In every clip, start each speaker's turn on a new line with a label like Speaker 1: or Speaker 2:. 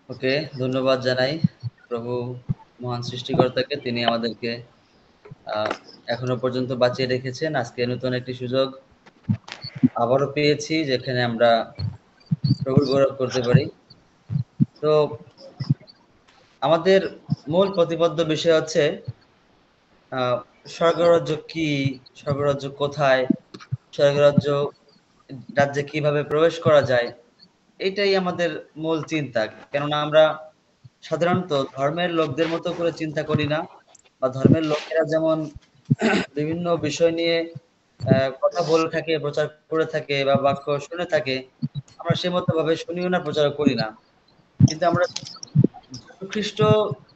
Speaker 1: ওকে, ধন্যবাদ জানাই প্রভু মহান সৃষ্টিকর্তাকে। তিনি আমাদেরকে আহ, এখনো পর্যন্ত বাঁচিয়ে রেখেছেন। আজকে নতুন একটি সুযোগ আবারও পেয়েছি, যেখানে আমরা প্রভুর গৌরব করতে পারি। তো আমাদের মূল প্রতিপাদ্য বিষয় হচ্ছে আহ, স্বর্গরাজ্য কি, স্বর্গরাজ্য কোথায়, স্বর্গরাজ্য রাজ্যে কিভাবে প্রবেশ করা যায়, এটাই আমাদের মূল চিন্তা। কেননা আমরা সাধারণত ধর্মের লোকদের মতো করে চিন্তা করি না, বা ধর্মের লোকেরা যেমন বিভিন্ন বিষয় নিয়ে কথা বলে থাকে, প্রচার করে থাকে বা বাক্য শুনে থাকে, আমরা সে মতো ভাবে শুনিও না, প্রচার করি না। কিন্তু আমরা যীশু খ্রিস্ট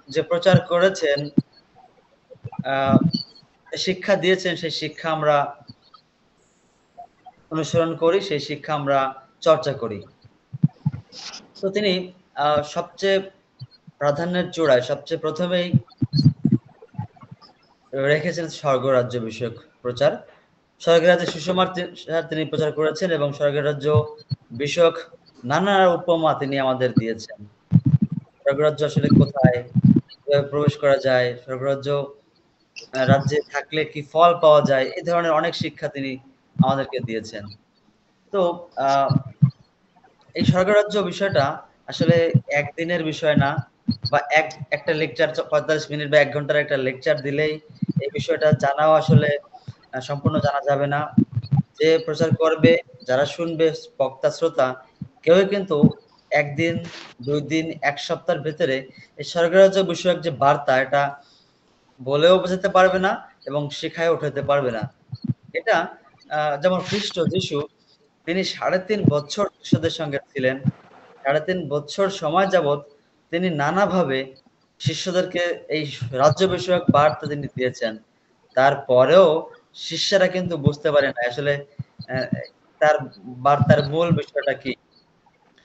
Speaker 1: যে প্রচার করেছেন, আহ শিক্ষা দিয়েছেন, সেই শিক্ষা আমরা অনুসরণ করি, সেই শিক্ষা আমরা চর্চা করি। তো তিনি সবচেয়ে প্রাধান্যের চূড়ায় সবচেয়ে প্রথমেই রেখেছেন স্বর্গরাজ্য বিষয়ক প্রচার। স্বর্গরাজ্যের সুসমাচার তিনি প্রচার করেছেন এবং স্বর্গরাজ্য বিষয়ক নানা উপমা তিনি আমাদের দিয়েছেন। স্বর্গরাজ্য আসলে কোথায়, কিভাবে প্রবেশ করা যায়, স্বর্গরাজ্য রাজ্যে থাকলে কি ফল পাওয়া যায়, এই ধরনের অনেক শিক্ষা তিনি আমাদেরকে দিয়েছেন। তো আহ এই স্বর্গরাজ্য বিষয়টা আসলে একদিনের বিষয় না, বা একটা লেকচার ৪৫ মিনিট বা ১ ঘন্টার একটা লেকচার দিলেই এই বিষয়টা জানাও আসলে সম্পূর্ণ জানা যাবে না। যে প্রচার করবে, যারা শুনবে, বক্তা শ্রোতা, কেউই কিন্তু ১ দিন, ২ দিন, ১ সপ্তাহের ভেতরে এই স্বর্গরাজ্য বিষয়ক যে বার্তা, এটা বলেও বোঝাতে পারবে না এবং শিখায় উঠাতে পারবে না। এটা যেমন খ্রিস্ট যিশু, তিনি ৩.৫ বছর শিষ্যদের সঙ্গে ছিলেন। ৩.৫ বছর সময় যাবৎ তিনি নানাভাবে শিষ্যদেরকে এই রাজ্য বিষয়ক বার্তা তিনি দিয়েছেন। তারপরেও শিষ্যরা কিন্তু বুঝতে পারে না আসলে অ্যা তার বার্তার মূল বিষয়টা কি।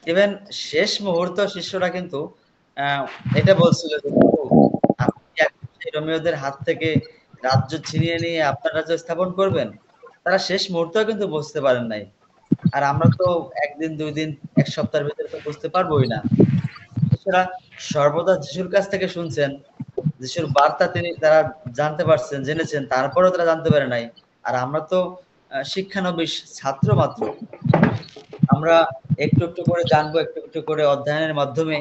Speaker 1: ইভেন শেষ মুহূর্ত শিষ্যরা কিন্তু অ্যা এটা বলছিল যে, "প্রভু, আপনি কি এখন সেই রোমীয়দের হাত থেকে রাজ্য ছিনিয়ে নিয়ে আপনার রাজ্য স্থাপন করবেন?" তারা শেষ মুহূর্তেও কিন্তু বুঝতে পারেন নাই। আর আমরা তো ১ দিন, ২ দিন, ১ সপ্তাহের ভেতরে তো বুঝতে পারবোই না। শিষ্যরা সর্বদা যিশুর কাছ থেকে শুনছেন। যিশুর বার্তা তারা জানতে পারছেন, জেনেছেন, তারপরেও তারা জানতে পারে নাই। আর আমরা তো শিক্ষানবিশ ছাত্র মাত্র। আমরা একটু, একটু করে জানবো, একটু, একটু করে অধ্যয়নের মাধ্যমে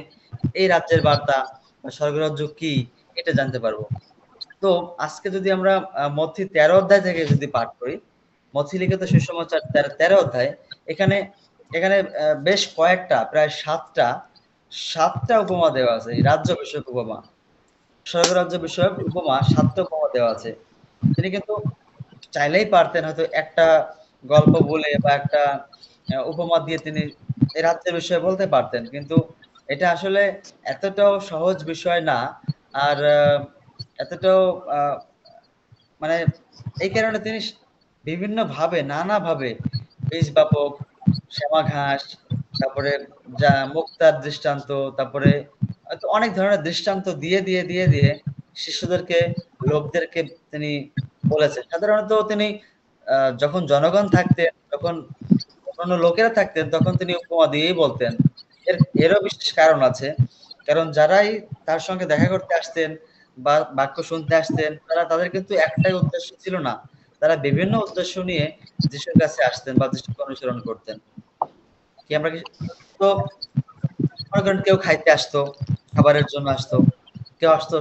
Speaker 1: এই রাজ্যের বার্তা বা স্বর্গরাজ্য কি, এটা জানতে পারবো। তো আজকে যদি আমরা মথি ১৩ অধ্যায় থেকে যদি পাঠ করি, মথি লিখিত সুসমাচার ১৩ অধ্যায়, এখানে এখানে বেশ কয়েকটা, প্রায় ৭ টা উপমা দেওয়া আছে। এই রাজ্য বিষয়ক উপমা। স্বর্গরাজ্য বিষয়ক উপমা ৭ টা উপমা দেওয়া আছে। তিনি কিন্তু চাইলেই পারতেন হয়তো একটা গল্প বলে বা একটা উপমা দিয়ে তিনি এই রাজ্যের বিষয়ে বলতে পারতেন। কিন্তু এটা আসলে এতটাও সহজ বিষয় না। আর এতটাও আ মানে এই কারণে তিনি বিভিন্নভাবে, নানাভাবে বীজবাপক, শ্যামা ঘাস, তারপরে মুক্তার দৃষ্টান্ত, তারপরে হয়তো অনেক ধরনের দৃষ্টান্ত দিয়ে শিষ্যদেরকে, লোকদেরকে তিনি বলেছেন। সাধারণত তিনি যখন জনগণ থাকতেন, যখন অন্যান্য লোকেরা থাকতেন, তখন তিনি উপমা দিয়েই বলতেন। এরও বিশেষ কারণ আছে। কারণ যারাই তার সঙ্গে দেখা করতে আসতেন বা বাক্য শুনতে আসতেন, তাদের কিন্তু একটাই উদ্দেশ্য ছিল না। তারা বিভিন্ন উদ্দেশ্য নিয়ে যিশুর কাছে আসতেন বা যিশুকে অনুসরণ করতেন। কি আমরা কি তো মনে করেন কেউ খাইতে আসতো, খাবারের জন্য আসতো। কেউ আসতো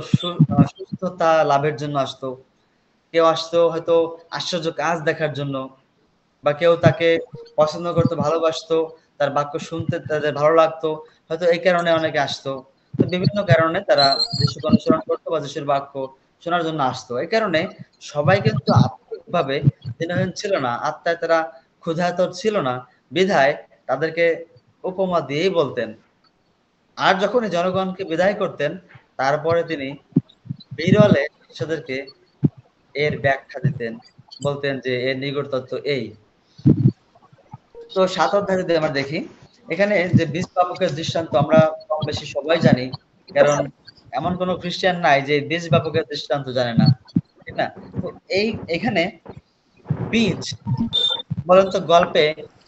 Speaker 1: সুস্থতা লাভের জন্য আসতো। কেউ আসতো হয়তো আশ্চর্য কাজ দেখার জন্য। বা কেউ তাকে পছন্দ করতো, ভালোবাসতো, তার বাক্য শুনতে তাদের ভালো লাগতো। হয়তো এই কারণে অনেকে আসতো। তো বিভিন্ন কারণে তারা যিশুকে অনুসরণ করতো বা যিশুর বাক্য শোনার জন্য আসতো। এই কারণে সবাই কিন্তু আত্মিকভাবে দীনহীন ছিল না। আত্মায় তারা ক্ষুধাতুর ছিল না। বিধায় তাদেরকে উপমা দিয়েই বলতেন। আর যখনই জনগণকে বিদায় করতেন, তারপরে তিনি বিরলে শিষ্যদেরকে এর ব্যাখ্যা দিতেন। বলতেন যে এর নিগূঢ় তত্ত্ব এই। তো ৭ অধ্যায় যদি আমরা দেখি, এখানে যে বীজ বাপকের দৃষ্টান্ত আমরা কম বেশি সবাই জানি। কারণ এমন কোন খ্রিস্টান নাই যে বীজ বাপকের দৃষ্টান্ত জানে না। ঠিক না? তো এখানে বীজ, বলেন তো গল্পে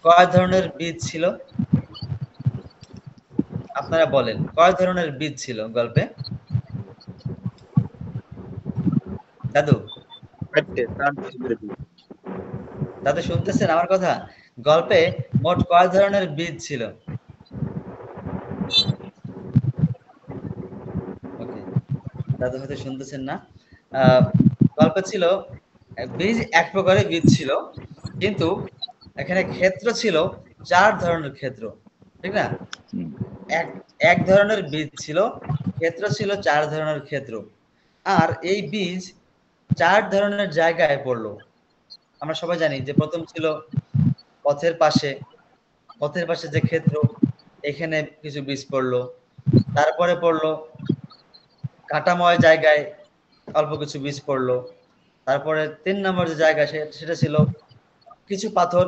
Speaker 1: কয় ধরনের বীজ ছিল? আপনারা বলেন কয় ধরনের বীজ ছিল গল্পে? দাদু দাদু শুনতেছেন আমার কথা? গল্পে মোট কয় ধরনের বীজ ছিল? ওকে, দাদু হয়তো শুনতেছেন না। আ গল্পে ছিল বীজ এক প্রকারের বীজ ছিল। কিন্তু এখানে ক্ষেত্র ছিল ৪ ধরনের ক্ষেত্র। ঠিক না? এক এক ধরনের বীজ ছিল, ক্ষেত্র ছিল ৪ ধরনের ক্ষেত্র। আর এই বীজ ৪ ধরনের জায়গায় পড়ল। আমরা সবাই জানি যে ১ম ছিল পথের পাশে, পথের পাশে যে ক্ষেত্র, এখানে কিছু বীজ পড়ল। তারপরে পড়ল কাঁটাময় জায়গায় অল্প কিছু বীজ পড়ল। তারপরে ৩ নম্বর যে জায়গা সেটা ছিল কিছু পাথর,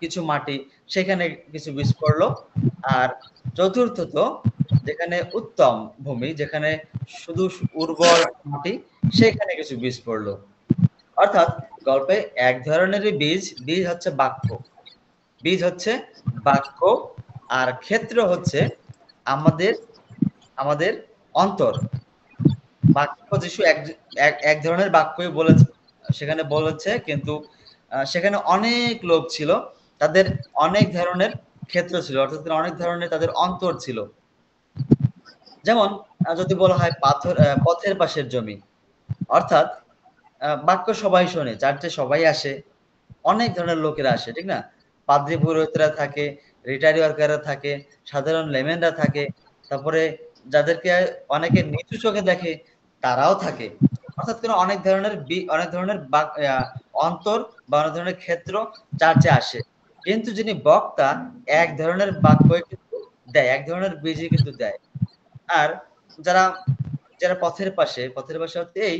Speaker 1: কিছু মাটি, সেখানে কিছু বীজ পড়ল। আর চতুর্থত যেখানে উত্তম ভূমি, যেখানে শুধু উর্বর মাটি, সেখানে কিছু বীজ পড়ল। অর্থাৎ গল্পে এক ধরনেরই বীজ হচ্ছে বাক্য। বীজ হচ্ছে বাক্য আর ক্ষেত্র হচ্ছে আমাদের আমাদের অন্তর। বাক্য যিশু এক ধরনের বাক্যই বলেছে, সেখানে বলেছে, কিন্তু সেখানে অনেক লোক ছিল। তাদের অনেক ধরনের ক্ষেত্র ছিল। অর্থাৎ অনেক ধরনের তাদের অন্তর ছিল। যেমন যদি বলা হয় পথের পাশের জমি। অর্থাৎ বাক্য সবাই শোনে, চার্চে সবাই আসে। অনেক ধরনের লোকেরা আসে, ঠিক না? পাদ্রী পুরোহিতরা থাকে, রিটায়ারি ওয়ার্কাররা থাকে, সাধারণ লেমেনরা থাকে। তারপরে যাদেরকে অনেকে নিচু চোখে দেখে তারাও থাকে। অর্থাৎ অনেক ধরনের অন্তর বা অনেক ধরনের ক্ষেত্র চার্চে আসে। কিন্তু যিনি বক্তা এক ধরনের বাক্যই কিন্তু দেয়, এক ধরনের বীজই কিন্তু দেয়। আর যারা যারা পথের পাশে হচ্ছে এই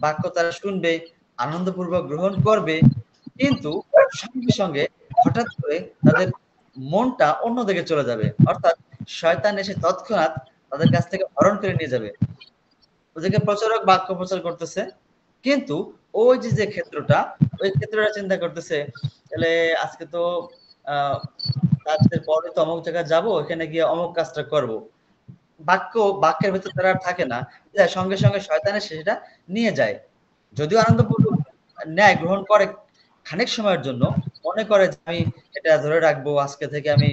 Speaker 1: বাক্য তারা শুনবে, আনন্দপূর্বক গ্রহণ করবে। কিন্তু সঙ্গে, সঙ্গে হঠাৎ করে তাদের মনটা অন্যদিকে চলে যাবে। অর্থাৎ শয়তান এসে তৎক্ষণাৎ তাদের কাছ থেকে হরণ করে নিয়ে যাবে। ওদিকে প্রচারক বাক্য প্রচার করতেছে। কিন্তু ওই যে ক্ষেত্রটা, ওই ক্ষেত্রটা চিন্তা করতেছে, তাহলে আজকে তো আ রাতের পরে তো অমুক জায়গায় যাবো, ওখানে গিয়ে অমুক কাজটা করব। বাক্যের ভেতর তারা আর থাকে না। সঙ্গে, সঙ্গে শয়তান এসে সেটা নিয়ে যায়। যদিও আনন্দপূর্বক নেয়, গ্রহণ করে খানিক সময়ের জন্য। মনে করে যে আমি এটা ধরে রাখবো, আজকে থেকে আমি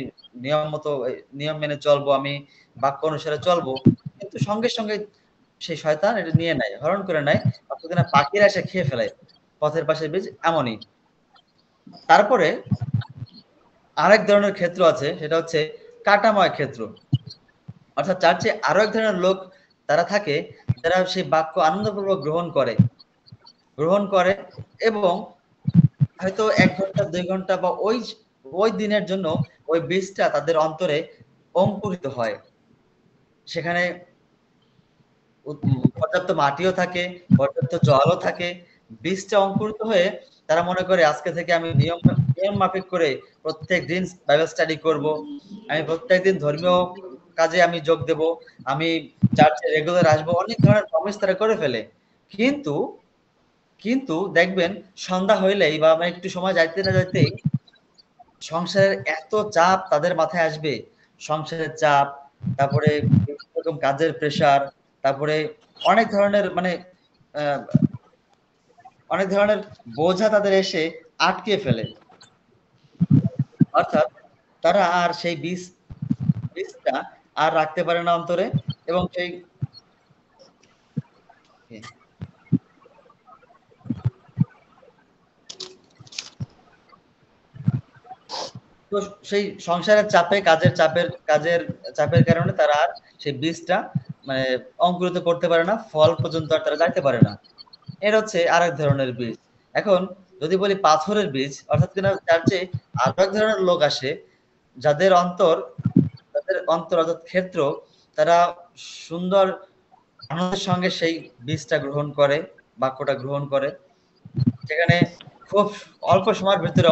Speaker 1: নিয়ম মেনে চলবো, আমি বাক্য অনুসারে চলবো। কিন্তু সঙ্গে, সঙ্গে সেই শয়তান এটা নিয়ে নেয়, হরণ করে নেয়। ততক্ষণে না পাখিরা এসে খেয়ে ফেলে। পথের পাশের বীজ এমনই। তারপরে আরেক ধরনের ক্ষেত্র আছে, সেটা হচ্ছে কাঁটাময় ক্ষেত্র। অর্থাৎ চার্চে আরো এক ধরনের লোক তারা থাকে, যারা সেই বাক্য আনন্দপূর্বক গ্রহণ করে এবং হয়তো ১ ঘন্টা ২ ঘন্টা বা ওই দিনের জন্য ওই বীজটা তাদের অন্তরে অঙ্কুরিত হয়। সেখানে পর্যাপ্ত মাটিও থাকে, পর্যাপ্ত জলও থাকে। বীজটা অঙ্কুরিত হয়ে তারা মনে করে আজকে থেকে আমি নিয়ম মাফিক করে প্রত্যেকদিন বাইবেল স্টাডি করব। আমি প্রত্যেকদিন ধর্মীয় কাজে আমি যোগ দেব। আমি চার্চে রেগুলার আসবো। অনেক ধরনের প্রমিস তারা করে ফেলে। কিন্তু কিন্তু দেখবেন সন্ধ্যা হইলেই বা একটু সময় যাইতে না যাইতেই সংসারের এত চাপ তাদের মাথায় আসবে। সংসারের চাপ, তারপরে বিভিন্ন রকম কাজের প্রেশার, তারপরে অনেক ধরনের আ অনেক ধরনের বোঝা তাদের এসে আটকে ফেলে। অর্থাৎ তারা আর সেই বীজটা আর রাখতে পারে না অন্তরে এবং সেই তো সেই সংসারের চাপে, কাজের চাপের কারণে তারা আর সেই বীজটা মানে অঙ্কুরিত করতে পারে না। ফল পর্যন্ত আর তারা যাইতে পারে না। এর হচ্ছে আরেক ধরনের বীজ। এখন যদি বলি পাথরের বীজ, অর্থাৎ কিনা চার্চে আরো এক ধরনের লোক আসে, যাদের অন্তর অর্থাৎ ক্ষেত্র, তারা সুন্দর আনন্দের সঙ্গে সেই বীজটা গ্রহণ করে, বাক্যটা গ্রহণ করে। সেখানে খুব অল্প সময়ের ভেতরে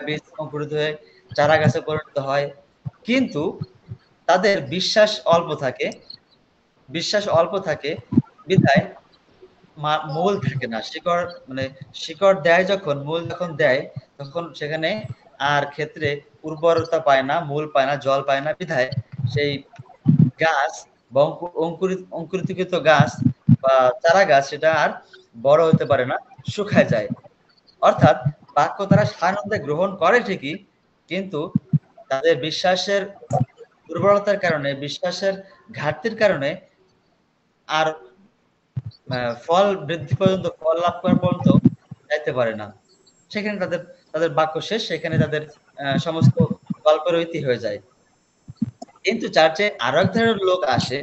Speaker 1: বীজ অঙ্কুরিত হয়ে চারা গাছে পরিণত হয়। কিন্তু তাদের বিশ্বাস অল্প থাকে বিধায় মূল থাকে না। শিকড় দেয় যখন, মূল যখন দেয়, তখন সেখানে আর ক্ষেত্রে উর্বরতা পায় না, মূল পায় না, জল পায় না বিধায় সেই গাছ বা অঙ্কুরিতকৃত গাছ বা চারা গাছ সেটা আর বড় হতে পারে না, শুকায় যায়। অর্থাৎ বাক্য তারা সানন্দে গ্রহণ করে ঠিকই, কিন্তু তাদের বিশ্বাসের দুর্বলতার কারণে, বিশ্বাসের ঘাটতির কারণে আর ফল বৃদ্ধি পর্যন্ত, ফল লাভ করা পর্যন্ত যাইতে পারে না। সেখানে তাদের তাদের বাক্য শেষ, সেখানে তাদের সমস্ত গল্পের ইতি হয়ে যায়। কিন্তু চার্চে আরো এক ধরনের লোক আসে,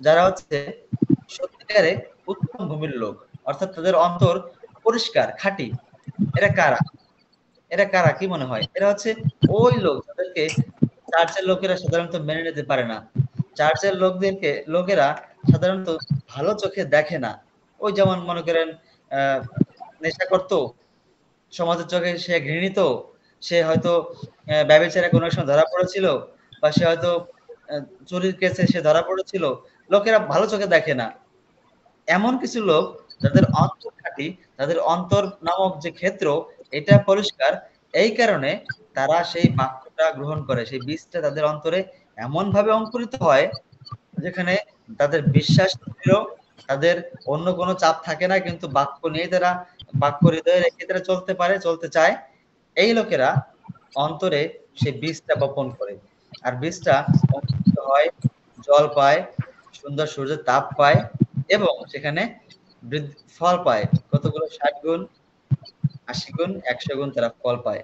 Speaker 1: যারা হচ্ছে সত্যিকারে উত্তম ভূমির লোক। অর্থাৎ তাদের অন্তর পরিষ্কার, খাঁটি। এরা কারা? এরা কারা? কি মনে হয়? এরা হচ্ছে ওই লোক যাদেরকে চার্চের লোকেরা সাধারণত মেনে নিতে পারে না। চার্চের লোকেরা সাধারণত ভালো চোখে দেখে না। ওই যেমন মনে করেন আ নেশা করত, সমাজের চোখে সে ঘৃণিত। সে হয়তো ব্যভিচারে কোনো এক সময় ধরা পড়েছিল, বা সে হয়তো আ চুরির কেসে সে ধরা পড়েছিল। লোকেরা ভালো চোখে দেখে না। এমন কিছু লোক যাদের অন্তর খাঁটি, তাদের অন্তর নামক যে ক্ষেত্র এটা পরিষ্কার, এই কারণে তারা সেই বাক্যটা গ্রহণ করে। সেই বীজটা তাদের অন্তরে এমনভাবে অঙ্কুরিত হয়, যেখানে তাদের বিশ্বাস দৃঢ়, তাদের অন্য কোনো চাপ থাকে না, কিন্তু বাক্য নিয়েই তারা, বাক্য হৃদয়ে রেখে তারা চলতে পারে, চলতে চায়। এই লোকেরা অন্তরে সেই বীজটা বপন করে। আর বীজটা অঙ্কুরিত হয়, জল পায়, সুন্দর সূর্যের তাপ পায় এবং সেখানে ফল পায়। কতগুলো ৬০ গুণ, ৮০ গুণ, ১০০ গুণ তারা ফল পায়।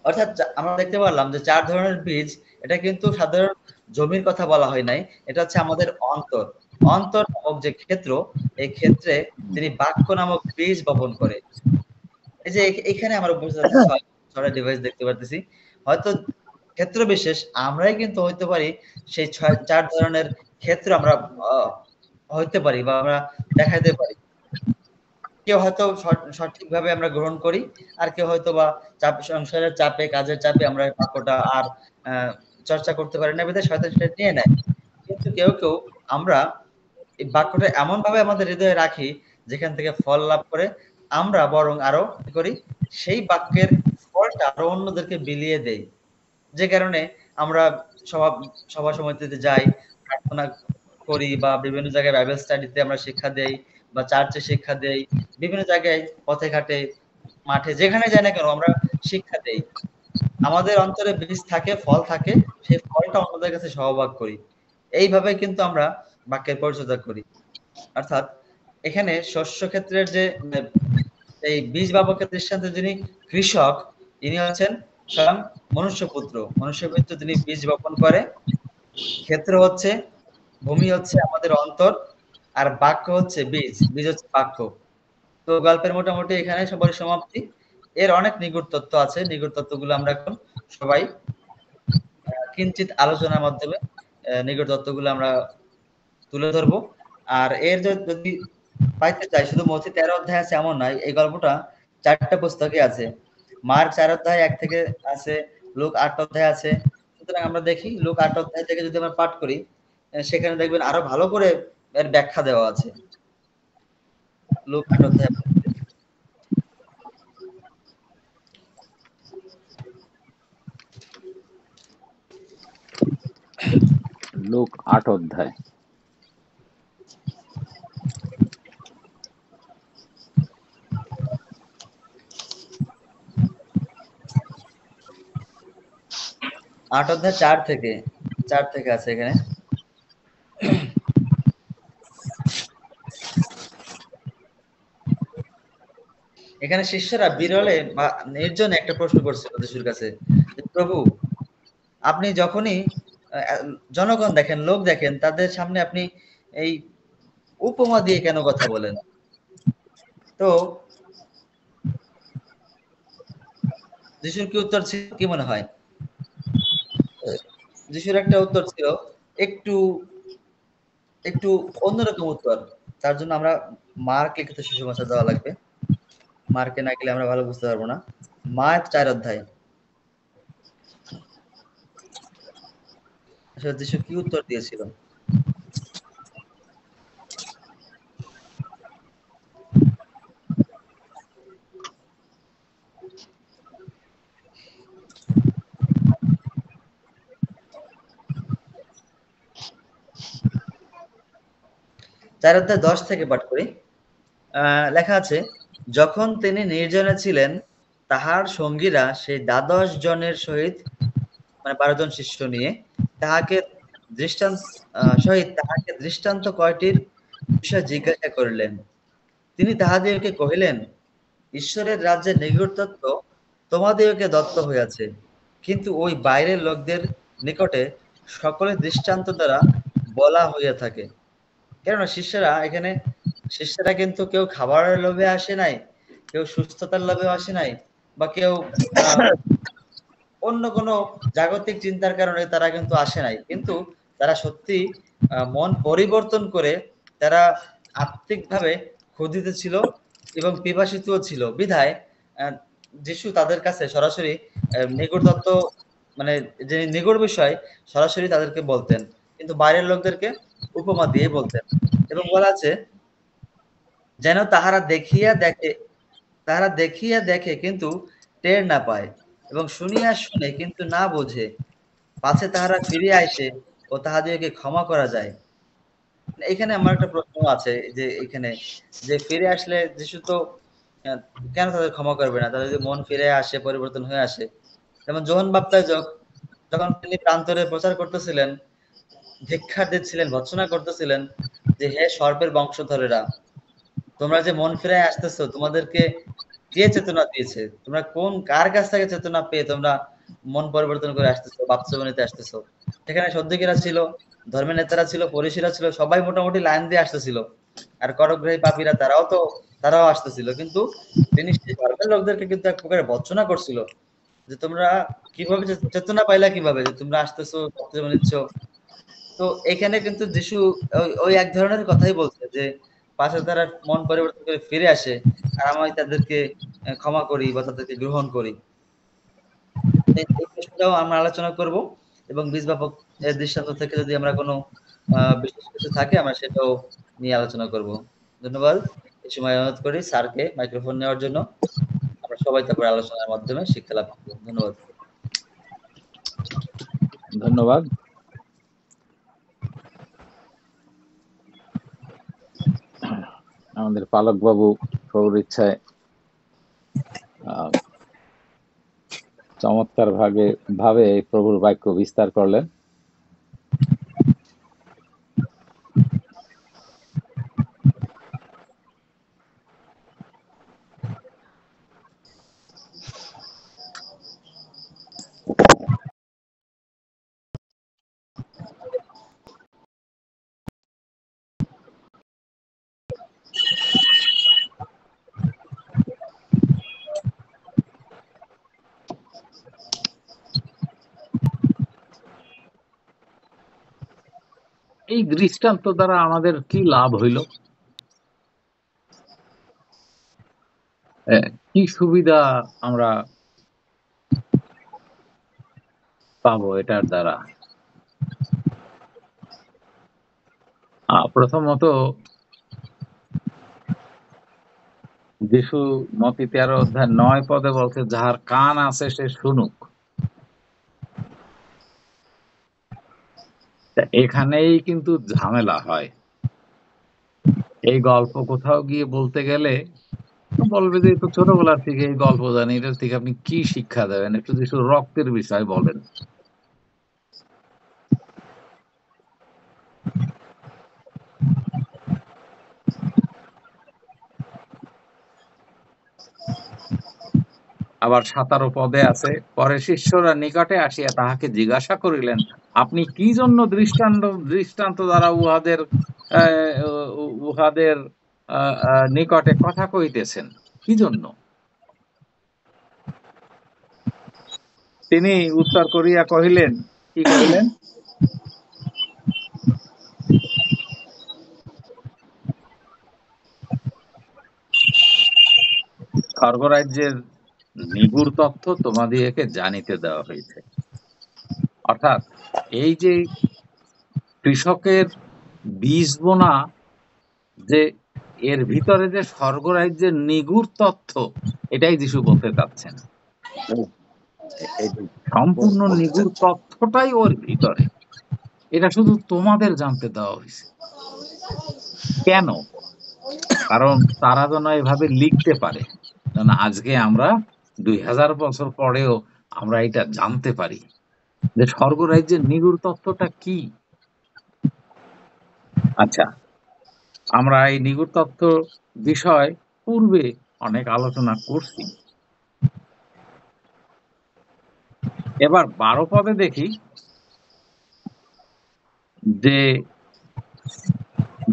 Speaker 1: অর্থাৎ আমরা দেখতে পারলাম যে ৪ ধরনের বীজ, এটা কিন্তু সাধারণ জমির কথা বলা হয় নাই। এটা হচ্ছে আমাদের অন্তর। অন্তর নামক যে ক্ষেত্র, এই ক্ষেত্রে তিনি বাক্য নামক বীজ বপন করে। এই যে এখানে আমরা বুঝতে যাচ্ছি ৬ টা ডিভাইস দেখতে পারতেছি। হয়তো ক্ষেত্র বিশেষ আমরাই কিন্তু হইতে পারি সেই ৪ ধরনের ক্ষেত্র আমরা আ হইতে পারি বা আমরা দেখাইতে পারি। কেউ হয়তো সঠিকভাবে আমরা গ্রহণ করি। আর কেউ হয়তোবা সংসারের চাপে, কাজের চাপে আমরা এই বাক্যটা আর আ চর্চা করতে পারি না বিধায় শয়তান সেটা নিয়ে নেয়। কিন্তু কেউ আমরা এই বাক্যটা এমনভাবে আমাদের হৃদয়ে রাখি, যেখান থেকে ফল লাভ করে আমরা বরং আরো কি করি? সেই বাক্যের ফলটা আরো অন্যদেরকে বিলিয়ে দেই। যে কারণে আমরা সভা সভা-সমিতিতে যাই, প্রার্থনা করি বা বিভিন্ন জায়গায় বাইবেল স্টাডিতে আমরা শিক্ষা দেই বা চার্চে শিক্ষা দেই। বিভিন্ন জায়গায় পথে ঘাটে, মাঠে যেখানে যাই না কেন আমরা শিক্ষা দেই। আমাদের অন্তরে বীজ থাকে, ফল থাকে, সেই ফলটা অন্যদের কাছে সহভাগ করি। এইভাবে কিন্তু আমরা বাক্যের পরিচর্যা করি। অর্থাৎ এখানে শস্য ক্ষেত্রের যে এই বীজ বাবকের দৃষ্টান্তে যিনি কৃষক, ইনি হচ্ছেন স্বয়ং মনুষ্যপুত্র। মনুষ্যপুত্র তিনি বীজ বপন করে। ক্ষেত্র হচ্ছে, ভূমি হচ্ছে আমাদের অন্তর, আর বাক্য হচ্ছে বীজ। বীজ হচ্ছে বাক্য। তো গল্পের মোটামুটি এখানে সবারই সমাপ্তি। এর অনেক নিগূঢ় তত্ত্ব আছে। নিগূঢ় তত্ত্বগুলো আমরা এখন সবাই কিঞ্চিৎ আলোচনার মাধ্যমে নিগূঢ় তত্ত্বগুলো আমরা তুলে ধরবো। আর এর যদি পাইতে চাই, শুধু মথি ১৩ অধ্যায় আছে এমন নয়। এই গল্পটা ৪ টা পুস্তকে আছে। মার্ক ৪ অধ্যায় ১ থেকে আছে, লুক ৮ অধ্যায় আছে। সুতরাং আমরা দেখি লুক ৮ অধ্যায় থেকে যদি আমরা পাঠ করি, সেখানে দেখবেন আরো ভালো করে এর ব্যাখ্যা দেওয়া আছে। লুক ৮ অধ্যায় পাঠ করি।
Speaker 2: লুক ৮ অধ্যায়।
Speaker 1: আট অধ্যায় ৪ থেকে আছে এখানে। এখানে শিষ্যরা বিরলে বা নির্জনে একটা প্রশ্ন করছিল যিশুর কাছে যে, প্রভু, আপনি যখনই জনগণ দেখেন, লোক দেখেন, তাদের সামনে আপনি এই উপমা দিয়ে কেন কথা বলেন? তো যিশুর কি উত্তর ছিল কি মনে হয়? যিশুর একটা উত্তর ছিল একটু একটু অন্যরকম উত্তর। তার জন্য আমরা মার্ক লিখিত সুসমাচার দেওয়া লাগবে। মার্কে না গেলে আমরা ভালো বুঝতে পারব না। মার্ক ৪ অধ্যায়। আসলে যিশু কি উত্তর দিয়েছিল? 4 অধ্যায় 10 থেকে পাঠ করি। লেখা আছে, যখন তিনি নির্জনে ছিলেন, তাহার সঙ্গীরা সেই 12 জনের সহিত, মানে 12 জন শিষ্য নিয়ে তাহাকে দৃষ্টান্ত কয়টির বিষয় জিজ্ঞাসা করিলেন। তিনি তাহাদিগকে কহিলেন, ঈশ্বরের রাজ্যের নিকটত্ব তোমাদিগকে দত্ত হইয়াছে, কিন্তু ওই বাইরের লোকদের নিকটে সকলের দৃষ্টান্ত দ্বারা বলা হইয়া থাকে। কেননা শিষ্যরা কিন্তু কেউ খাবারের লোভে আসে নাই, কেউ সুস্থতার লোভে আসে নাই, বা কেউ অন্য কোনো জাগতিক চিন্তার কারণে তারা কিন্তু আসে নাই, কিন্তু তারা সত্যি মন পরিবর্তন করে তারা আত্মিকভাবে ক্ষুধিত ছিল এবং পিপাসিত ছিল বিধায় যিশু তাদের কাছে সরাসরি নিগূঢ় তত্ত্ব, মানে যে নিগূঢ় বিষয় সরাসরি তাদেরকে বলতেন, কিন্তু বাইরের লোকদেরকে উপমা দিয়ে বলতেন। এবং বলা আছে, যেন তাহারা দেখিয়া দেখে কিন্তু টের না পায়, এবং শুনিয়া শুনে কিন্তু না বোঝে, পাছে তাহারা ফিরিয়া আইসে ও তাহাদিগকে ক্ষমা করা যায়। এখানে আমার একটা প্রশ্ন আছে যে এখানে যে ফিরে আসলে যিশু তো আহ, কেন তাদের ক্ষমা করবে না? তাদের যদি মন ফিরে আসে, পরিবর্তন হয়ে আসে। যেমন যোহন বাপ্তাইজক যখন তিনি প্রান্তরে প্রচার করতেছিলেন, ভিক্ষা দিচ্ছিলেন, ভর্ৎসনা করতেছিলেন যে হে সর্পের বংশধরেরা, তোমরা যে মন ফিরায় আসতেছো, তোমাদেরকে কে চেতনা দিয়েছে? তোমরা কার কাছ থেকে চেতনা পেয়ে তোমরা মন পরিবর্তন করে আসতেছো, বাপসে নিতে আসতেছো? সেখানে সদ্যিকেরা ছিল, ধর্মের নেতারা ছিল, পরিষীরা ছিল, সবাই মোটামুটি লাইন দিয়ে আসতেছিল। আর করগ্রহী পাপীরা তারাও আসতেছিল, কিন্তু তিনি সেই ধর্মের লোকদেরকে কিন্তু এক প্রকার ভর্ৎসনা করছিল যে তোমরা কিভাবে চেতনা পাইলা, কিভাবে যে তোমরা আসতেছো, বাপতিস্মা নিচ্ছ? তো এখানে কিন্তু যিশু ওই এক ধরনের কথাই বলছে যে পাশে তারা মন পরিবর্তন করে ফিরে আসে, আর আমি তাদেরকে ক্ষমা করি বা তাদেরকে গ্রহণ করি। এই প্রশ্নটাও আমরা আলোচনা করব, এবং বীজ বাপক এর দৃষ্টান্ত থেকে যদি আমরা কোনো বিশেষ কিছু থাকে আমরা সেটাও নিয়ে আলোচনা করব। ধন্যবাদ। এই সময় অনুরোধ করি স্যারকে মাইক্রোফোন নেওয়ার জন্য। আমরা সবাই তারপরে আলোচনার মাধ্যমে শিক্ষা লাভ করব। ধন্যবাদ।
Speaker 2: ধন্যবাদ। আমাদের পালক বাবু প্রভুর ইচ্ছায় চমৎকার ভাবে প্রভুর বাক্য বিস্তার করলেন। এই দৃষ্টান্ত দ্বারা আমাদের কি লাভ হইল, কি সুবিধা আমরা পাবো এটার দ্বারা? প্রথমত, যিশু মতি 13 অধ্যায় 9 পদে বলছে, যাহার কান আছে সে শুনুক। এখানেই কিন্তু ঝামেলা হয়। এই গল্প কোথাও গিয়ে বলতে গেলে বলবে যে তো ছোটবেলা থেকে এই গল্প জানি, এটার থেকে আপনি কি শিক্ষা দেবেন? একটু যিশু রক্তের বিষয় বলেন। আবার 17 পদে আছে, পরে শিষ্যরা নিকটে আসিয়া তাহাকে জিজ্ঞাসা করিলেন, আপনি কি জন্য দৃষ্টান্ত দ্বারা উহাদের নিকটে কথা কইতেছেন? কি জন্য? তিনি উত্তর করিয়া কহিলেন, কি কহিলেন? স্বর্গরাজ্যের নিগুড় তথ্য তোমাদিগকে জানিতে দেওয়া হয়েছে। অর্থাৎ এই যে কৃষকের বীজ বোনা, যে এর ভিতরে যে স্বর্গরাজ্যের নিগুড় তথ্য, এটাই যিশু বলতে চাচ্ছেন। সম্পূর্ণ নিগুড় তথ্যটাই ওর ভিতরে, এটা শুধু তোমাদের জানতে দেওয়া হয়েছে। কেন? কারণ তারা যেন এভাবে লিখতে পারে, যেন আজকে আমরা 2000 বছর পরেও আমরা এটা জানতে পারি যে স্বর্গরাজ্যের নিগূঢ় তত্ত্বটা কি। আচ্ছা, আমরা এই নিগূঢ় তত্ত্ব বিষয় পূর্বে অনেক আলোচনা করছি। এবার 12 পদে দেখি যে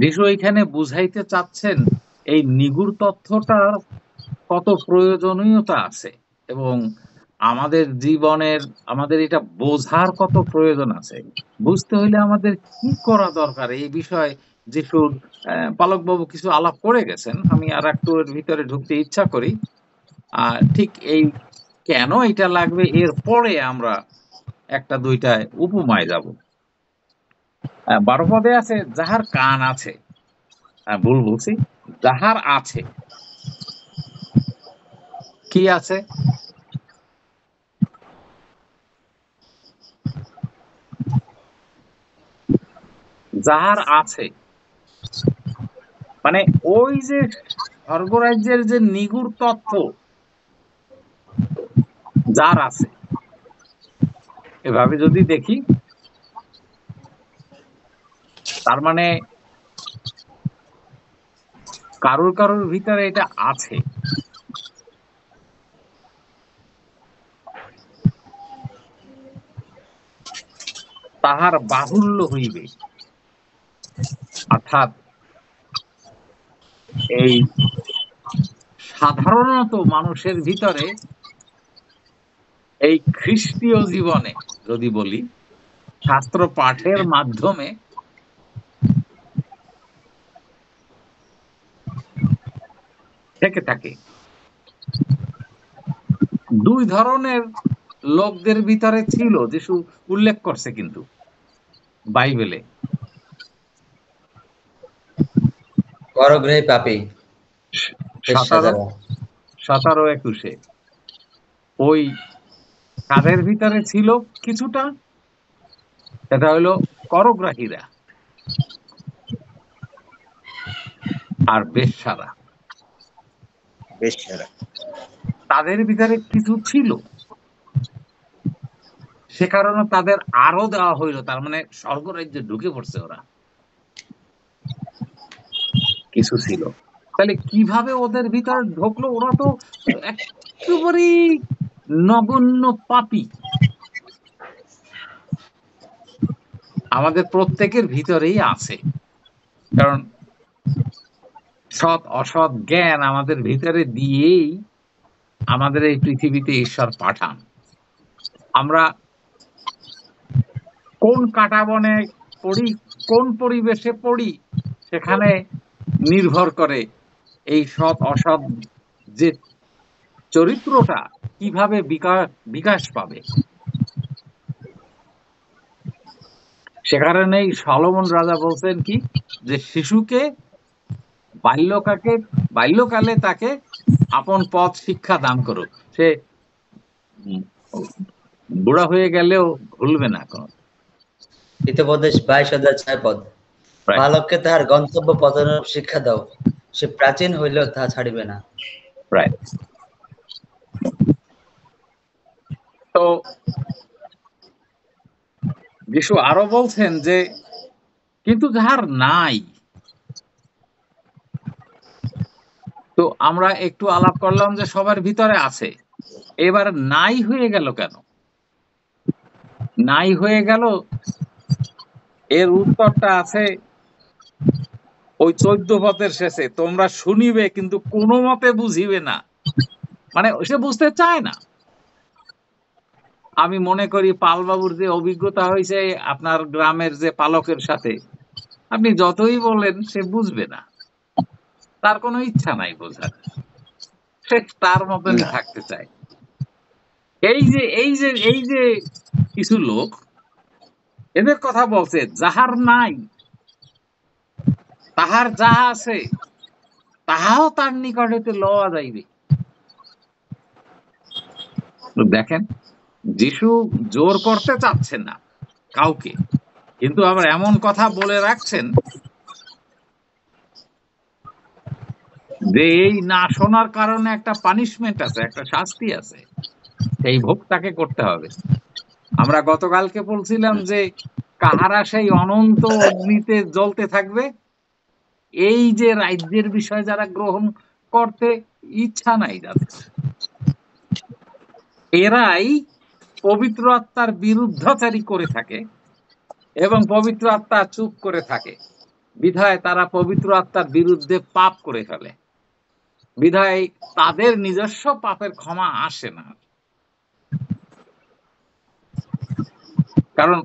Speaker 2: যিশু এখানে বুঝাইতে চাচ্ছেন এই নিগূঢ় তথ্যটার কত প্রয়োজনীয়তা আছে এবং আমাদের জীবনের আমাদের এটা বোঝার কত প্রয়োজন আছে। বুঝতে হইলে আমাদের কি করা দরকার এই বিষয়ে যিশুর পালকবাবু কিছু আলাপ করে গেছেন। আমি আরেকটু এর ভিতরে ঢুকতে ইচ্ছা করি। ঠিক এই কেন এটা লাগবে এরপরে আমরা 1টা 2টায় উপমায় যাব। 12 পদে আছে যাহার কান আছে, ভুল বলছি, যাহার আছে। কি আছে? যাহার আছে মানে ওই যে স্বর্গরাজ্যের যে নিগূঢ় তথ্য যার আছে, এভাবে যদি দেখি তার মানে কারোর কারোর ভিতরে এটা আছে। তাহার বাহুল্য হইবে, অর্থাৎ এই সাধারণত মানুষের ভিতরে এই খ্রিস্টীয় জীবনে যদি বলি শাস্ত্র পাঠের মাধ্যমে থেকে থাকে। 2 ধরনের লোকদের ভিতরে ছিল, যিশু উল্লেখ করছে কিন্তু বাইবেলে।
Speaker 1: পরগ্রহী পাপী
Speaker 2: 17,
Speaker 1: পেশাদাররা।
Speaker 2: 17-21 ওই কাদের ভিতরে ছিল কিছুটা, সেটা হলো করগ্রাহীরা আর বেশ্যারা। তাদের ভিতরে কিছু ছিল, সে কারণে তাদের আরো দেওয়া হইল, তার মানে স্বর্গরাজ্যে ঢুকে পড়ছে ওরা। কিছু ছিল, তাহলে কিভাবে ওদের ভিতরে ঢুকলো? ওরা তো একেবারেই নগণ্য পাপী। আমাদের প্রত্যেকের ভিতরেই আছে, কারণ সৎ অসৎ জ্ঞান আমাদের ভিতরে দিয়েই আমাদের এই পৃথিবীতে ঈশ্বর পাঠান। আমরা কোন কাঁটাবনে পড়ি, কোন পরিবেশে পড়ি, সেখানে নির্ভর করে এই সৎ অসৎ যে চরিত্রটা কিভাবে বিকাশ পাবে। সে কারণেই সলোমন রাজা বলছেন কি, যে শিশুকে বাল্যকালে তাকে আপন পথ শিক্ষা দান করো, সে বুড়া হয়ে গেলেও ভুলবে না।
Speaker 1: হিতোপদেশ 22 অধ্যায় 6 পদ। বালককে তাহার গন্তব্য পথের শিক্ষা দাও, সে প্রাচীন হইলেও তাহা ছাড়িবে না।
Speaker 2: রাইট। তো যিশু আরো বলছেন যে কিন্তু যাহার নাই। তো আমরা একটু আলাপ করলাম যে সবার ভিতরে আছে, এবার নাই হয়ে গেল কেন? নাই হয়ে গেল, এর উত্তরটা আছে ওই 14 পদের শেষে, তোমরা শুনিবে কিন্তু কোনো মতে বুঝিবে না। মানে সে বুঝতে চায় না। আমি মনে করি পালবাবুর যে অভিজ্ঞতা হয়েছে আপনার গ্রামের যে পালকের সাথে, আপনি যতই বলেন সে বুঝবে না, তার কোনো ইচ্ছা নাই বোঝার, সে তার মতনই থাকতে চায়। এই যে কিছু লোক, এদের কথা বলছে, যাহার নাই তাহার যাহা আছে তাহাও তার নিকট হইতে লওয়া যাইবে। দেখেন, যিশু জোর করতে চাচ্ছেন না কাউকে, কিন্তু আবার এমন কথা বলে রাখছেন যে এই না শোনার কারণে একটা পানিশমেন্ট আছে, একটা শাস্তি আছে, সেই ভোগ তাকে করতে হবে। আমরা গতকালকে বলছিলাম যে কাহারা সেই অনন্ত অগ্নিতে জ্বলতে থাকবে, এই যে রাজ্যের বিষয় যারা গ্রহণ করতে ইচ্ছা নাই যাদের, এরাই পবিত্র আত্মার বিরুদ্ধাচারী করে থাকে এবং পবিত্র আত্মা চুপ করে থাকে, বিধায় তারা পবিত্র আত্মার বিরুদ্ধে পাপ করে ফেলে, বিধায় তাদের নিজস্ব পাপের ক্ষমা আসে না। কারণ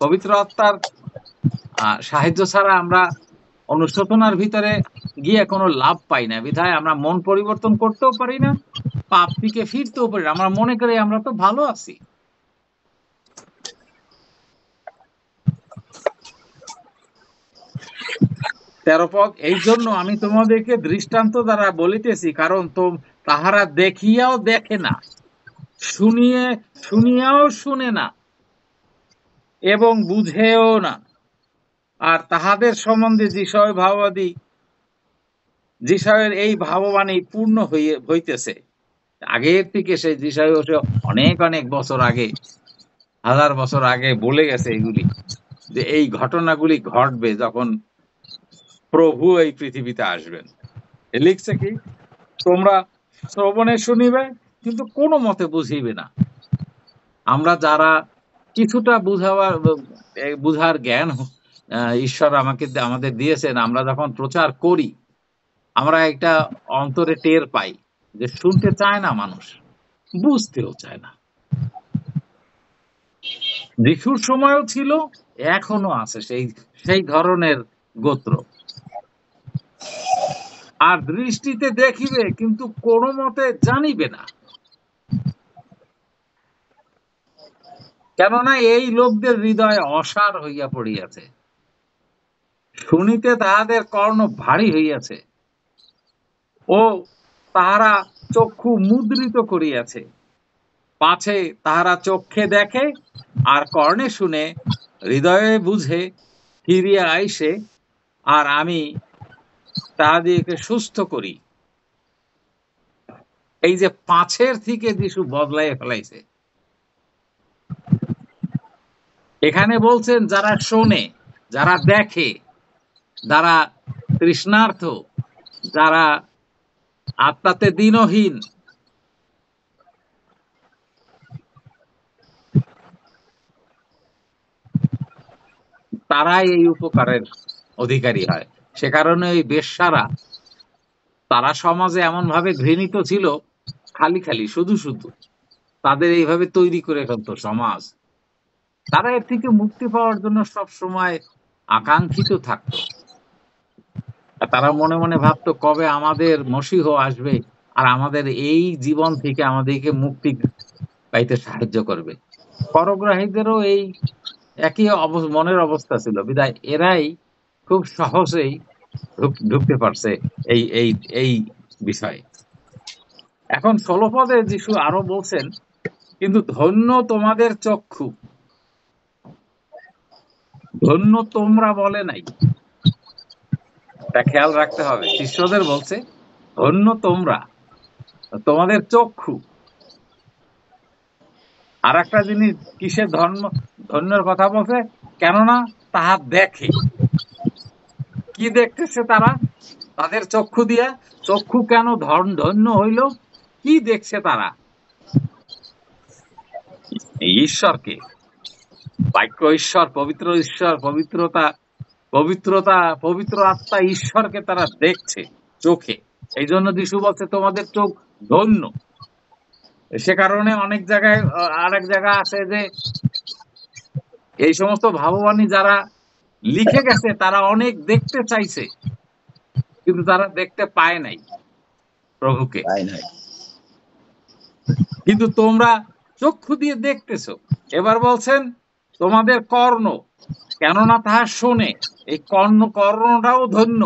Speaker 2: পবিত্র আত্মার সাহায্য ছাড়া আমরা অনুশোচনার ভিতরে গিয়ে কোনো লাভ পাই না, বিধায় আমরা মন পরিবর্তন করতেও পারি না, পাপ থেকে ফিরতেও পারি না। আমরা মনে করি আমরা তো ভালো আছি। তেরো পদ, এই জন্য আমি তোমাদেরকে দৃষ্টান্ত দ্বারা বলিতেছি, কারণ তাহারা দেখিয়াও দেখে না, শুনিয়াও শুনে না এবং বুঝেও না, আর তাহাদের সম্বন্ধে যিশয়ের এই ভাববাণী পূর্ণ হইতেছে। আগের থেকে সেই যিশয় অনেক অনেক বছর আগে, হাজার বছর আগে বলে গেছে এগুলি, যে এই ঘটনাগুলি ঘটবে যখন প্রভু এই পৃথিবীতে আসবেন। লিখছে কি, তোমরা শ্রবণে শুনিবে কিন্তু কোনো মতে বুঝিবে না। আমরা যারা কিছুটা বুঝার জ্ঞান ঈশ্বর আমাদের দিয়েছেন, আমরা যখন প্রচার করি, আমরা একটা অন্তরে টের পাই যে শুনতে চায় না মানুষ, বুঝতেও চায় না। যিশুর সময়ও ছিল, এখনো আছে সেই ধরনের গোত্র। আর দৃষ্টিতে দেখিবে কিন্তু কোনো মতে জানিবে না, কেননা এই লোকদের হৃদয় অসার হইয়া পড়িয়াছে, শুনিতে তাহাদের কর্ণ ভারী হইয়াছে, ও তাহারা চক্ষু মুদ্রিত করিয়াছে, পাছে তাহারা চক্ষে দেখে আর কর্ণে শুনে, হৃদয়ে বুঝে ফিরিয়া আইসে, আর আমি তাহাদিগকে সুস্থ করি। এই যে পাছের থেকে যিশু বদলাই ফেলাইছে, এখানে বলছেন যারা শোনে, যারা দেখে, যারা তৃষ্ণার্থ, যারা আত্মাতে দীনহীন, তারাই এই উপকারের অধিকারী হয়। সে কারণে ওই বেশ্যারা, তারা সমাজে এমন ভাবে ঘৃণিত ছিল, খালি খালি শুধু শুধু তাদের এইভাবে তৈরি করে ফেলতো সমাজ। তারা এর থেকে মুক্তি পাওয়ার জন্য সব সময় আকাঙ্ক্ষিত থাকতো। তারা মনে মনে ভাবতো কবে আমাদের মসীহ আসবে আর আমাদের এই জীবন থেকে আমাদেরকে মুক্তি পাইতে সাহায্য করবে। পরগ্রাহীদেরও এই একই মনের অবস্থা ছিল, বিধায় এরাই খুব সহজেই ঢুকতে পারছে এই এই এই বিষয়ে। এখন 16 পদে যিশু আরো বলছেন, কিন্তু ধন্য তোমাদের চক্ষু, ধন্য তোমরা বলে নাই। তা খেয়াল রাখতে হবে, শিষ্যদের বলছে ধন্য তোমরা, তোমাদের চক্ষু। আর একটা জিনিস, কিসের ধন্যর কথা বলছে, কেননা তাহা দেখে। কি দেখতেছে তারা? তাদের চক্ষু দিয়া। চক্ষু কেন ধন্য হইল? কি দেখছে তারা? ঈশ্বরকে, বাক্য ঈশ্বর, পবিত্রতা, পবিত্র আত্মা ঈশ্বরকে তারা দেখছে চোখে। এই জন্য যিশু বলছে তোমাদের চোখ ধন্য। সে কারণে অনেক জায়গায়, আরেক জায়গায় আছে যে এই সমস্ত ভাববাণী যারা লিখে গেছে তারা অনেক দেখতে চাইছে, কিন্তু তারা দেখতে পায় নাই প্রভুকে। কিন্তু তোমরা চক্ষু দিয়ে দেখতেছো। এবার বলছেন তোমাদের কর্ণ, কেননা তাহা শোনে। এই কর্ণটাও ধন্য।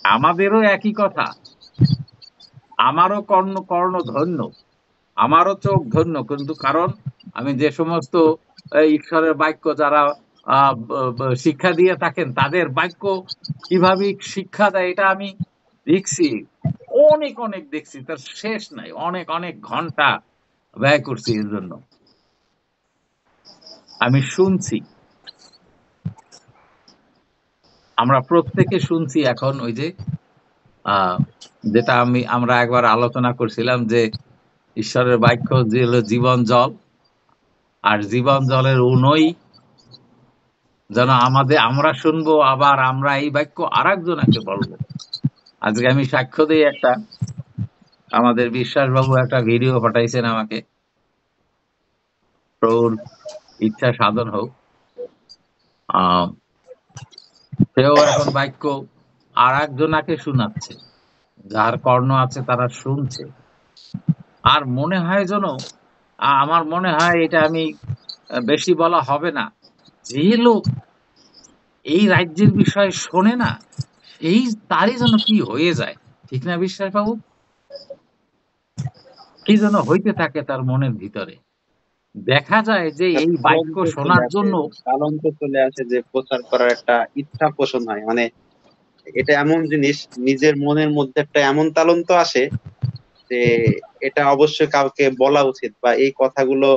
Speaker 2: আমাদেরও একই কথা, আমারও কর্ণ ধন্য, আমারও চোখ ধন্য। কিন্তু কারণ আমি যে সমস্ত ঈশ্বরের বাক্য যারা শিক্ষা দিয়ে থাকেন, তাদের বাক্য কিভাবে শিক্ষা দেয় এটা আমি দেখছি, অনেক অনেক দেখছি, তার শেষ নাই, অনেক অনেক ঘন্টা ব্যয় করছি এর জন্য। আমি শুনছি, আমরা প্রত্যেকে শুনছি এখন ওই যে যেটা আমরা একবার আলোচনা করছিলাম যে ঈশ্বরের বাক্য যে হলো জীবন জল, আর জীবন জলের উনই যেন আমরা শুনবো, আবার আমরা এই বাক্য আর একজনকে বলবো। আজকে আমি সাক্ষ্য দিই, একটা আমাদের বিশ্বাসবাবু একটা ভিডিও পাঠাইছেন আমাকে, প্রভুর ইচ্ছা সাধন হোক। সেও এখন বাক্য আর একজনাকে শোনাচ্ছে, যার কর্ণ আছে তারা শুনছে। আর মনে হয় যেন, আমার মনে হয় এটা আমি বেশি বলা হবে না, যে লোক এই রাজ্যের বিষয়ে শোনে না, তারই যেন কি হয়ে যায়, ঠিক না বিশ্বাস বাবু? কি যেন হইতে থাকে তার মনের ভিতরে। দেখা যায় যে এই বাক্য শোনার জন্য
Speaker 3: তালন্ত চলে আসে, যে প্রচার করার একটা ইচ্ছা পোষণ হয়। মানে এটা এমন জিনিস, নিজের মনের মধ্যে একটা এমন তালন্ত আসে যে এটা অবশ্যই কাউকে বলা উচিত, বা এই কথাগুলো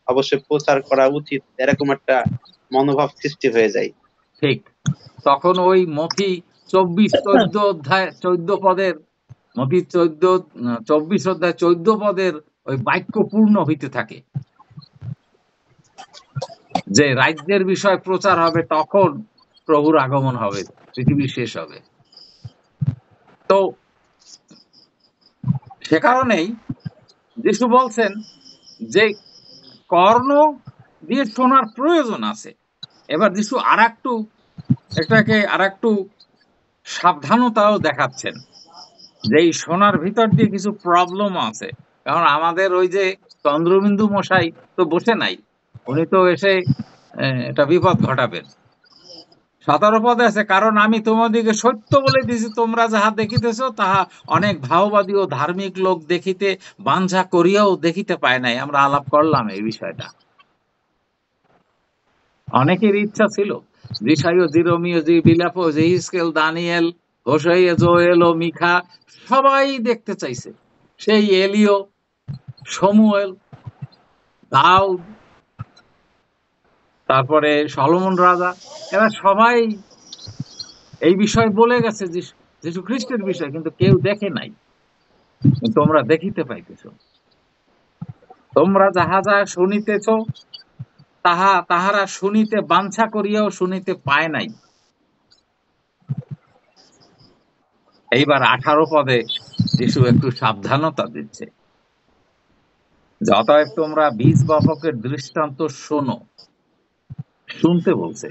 Speaker 3: অবশ্যই প্রচার করা উচিত, এরকম একটা মনোভাব সৃষ্টি হয়ে যায়।
Speaker 2: ঠিক তখন ওই মথি 24-14 অধ্যায় 14 পদের, মথি 24 অধ্যায় 14 পদের ওই বাক্য পূর্ণ হইতে থাকে, যে রাজ্যের বিষয় প্রচার হবে, তখন প্রভুর আগমন হবে, পৃথিবী শেষ হবে। তো সে কারণেই যিশু বলছেন যে কর্ণ দিয়ে শোনার প্রয়োজন আছে। এবার যিশু আর একটু সাবধানতাও দেখাচ্ছেন, যে এই শোনার ভিতর দিয়ে কিছু প্রবলেম আছে। কারণ আমাদের ওই যে চন্দ্রবিন্দু মশাই তো বসে নাই, উনি তো এসে একটা বিপদ ঘটাবেন। 17 পদে আছে, কারণ আমি তোমাদিকে সত্য বলে দিয়েছি, তোমরা যাহা দেখিতেছ তাহা অনেক ভাওবাদী ও ধার্মিক লোক দেখিতে বাঞ্ছা করিয়াও দেখিতে পায় নাই। আমরা আলাপ করলাম এই বিষয়টা। অনেকের ইচ্ছা ছিল, যিশাইয়, জিরোমীয়, বিলাপ, হিজকেল, দানিয়েল, হোশাইয়া, জোয়েল ও মিখা সবাই দেখতে চাইছে। সেই এলিও, শমুয়েল, দাউদ, তারপরে সলোমন রাজা, এরা সবাই এই বিষয় বলে গেছে, যীশু খ্রিস্টের বিষয়, কিন্তু কেউ দেখে নাই। তোমরা দেখিতে পাইতেছ, তোমরা যাহা যাহা শুনিতেছ তাহারা শুনিতে বাঞ্ছা করিয়াও শুনিতে পায় নাই। এইবার 18 পদে যিশু একটু সাবধানতা দিচ্ছে, অতএব তোমরা বীজ বপকের দৃষ্টান্ত শোনো। শুনতে বলছে।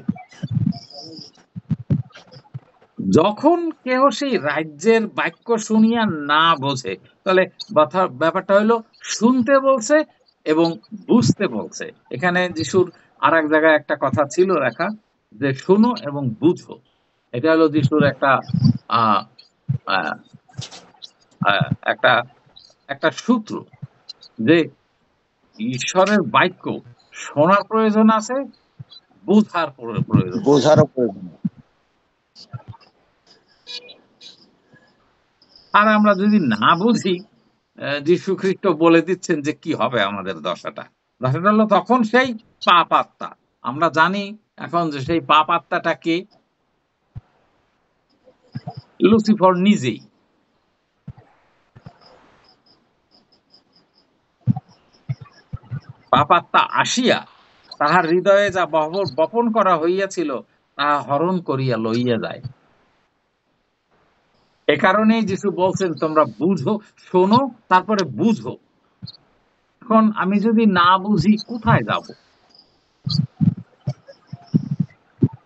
Speaker 2: যখন কেহ সেই রাজ্যের বাক্য শুনিয়া না বোঝে, তাহলে ব্যাপারটা হলো শুনতে বলছে এবং বুঝতে বলছে। এখানে যিশুর আর এক জায়গায় একটা কথা ছিল লেখা, যে শুনো এবং বুঝো। এটা হলো যিশুর একটা আহ একটা একটা সূত্র, যে ঈশ্বরের বাক্য শোনার প্রয়োজন আছে, বোঝার প্রয়োজন। আর আমরা যদি না বুঝি, যীশু খ্রিস্ট বলে দিচ্ছেন যে কি হবে আমাদের দশাটা হলো তখন সেই পাপ আত্মা। আমরা জানি এখন যে সেই পাপ আত্মাটা কে? লুসিফর নিজেই। পাপ আত্মা আসিয়া তাহার হৃদয়ে যা বপন করা হইয়াছিল তাহা হরণ করিয়া লইয়া যায়। এ কারণেই যিশু বলছেন তোমরা বুঝো, শোনো, তারপরে বুঝো। এখন আমি যদি না বুঝি কোথায় যাব?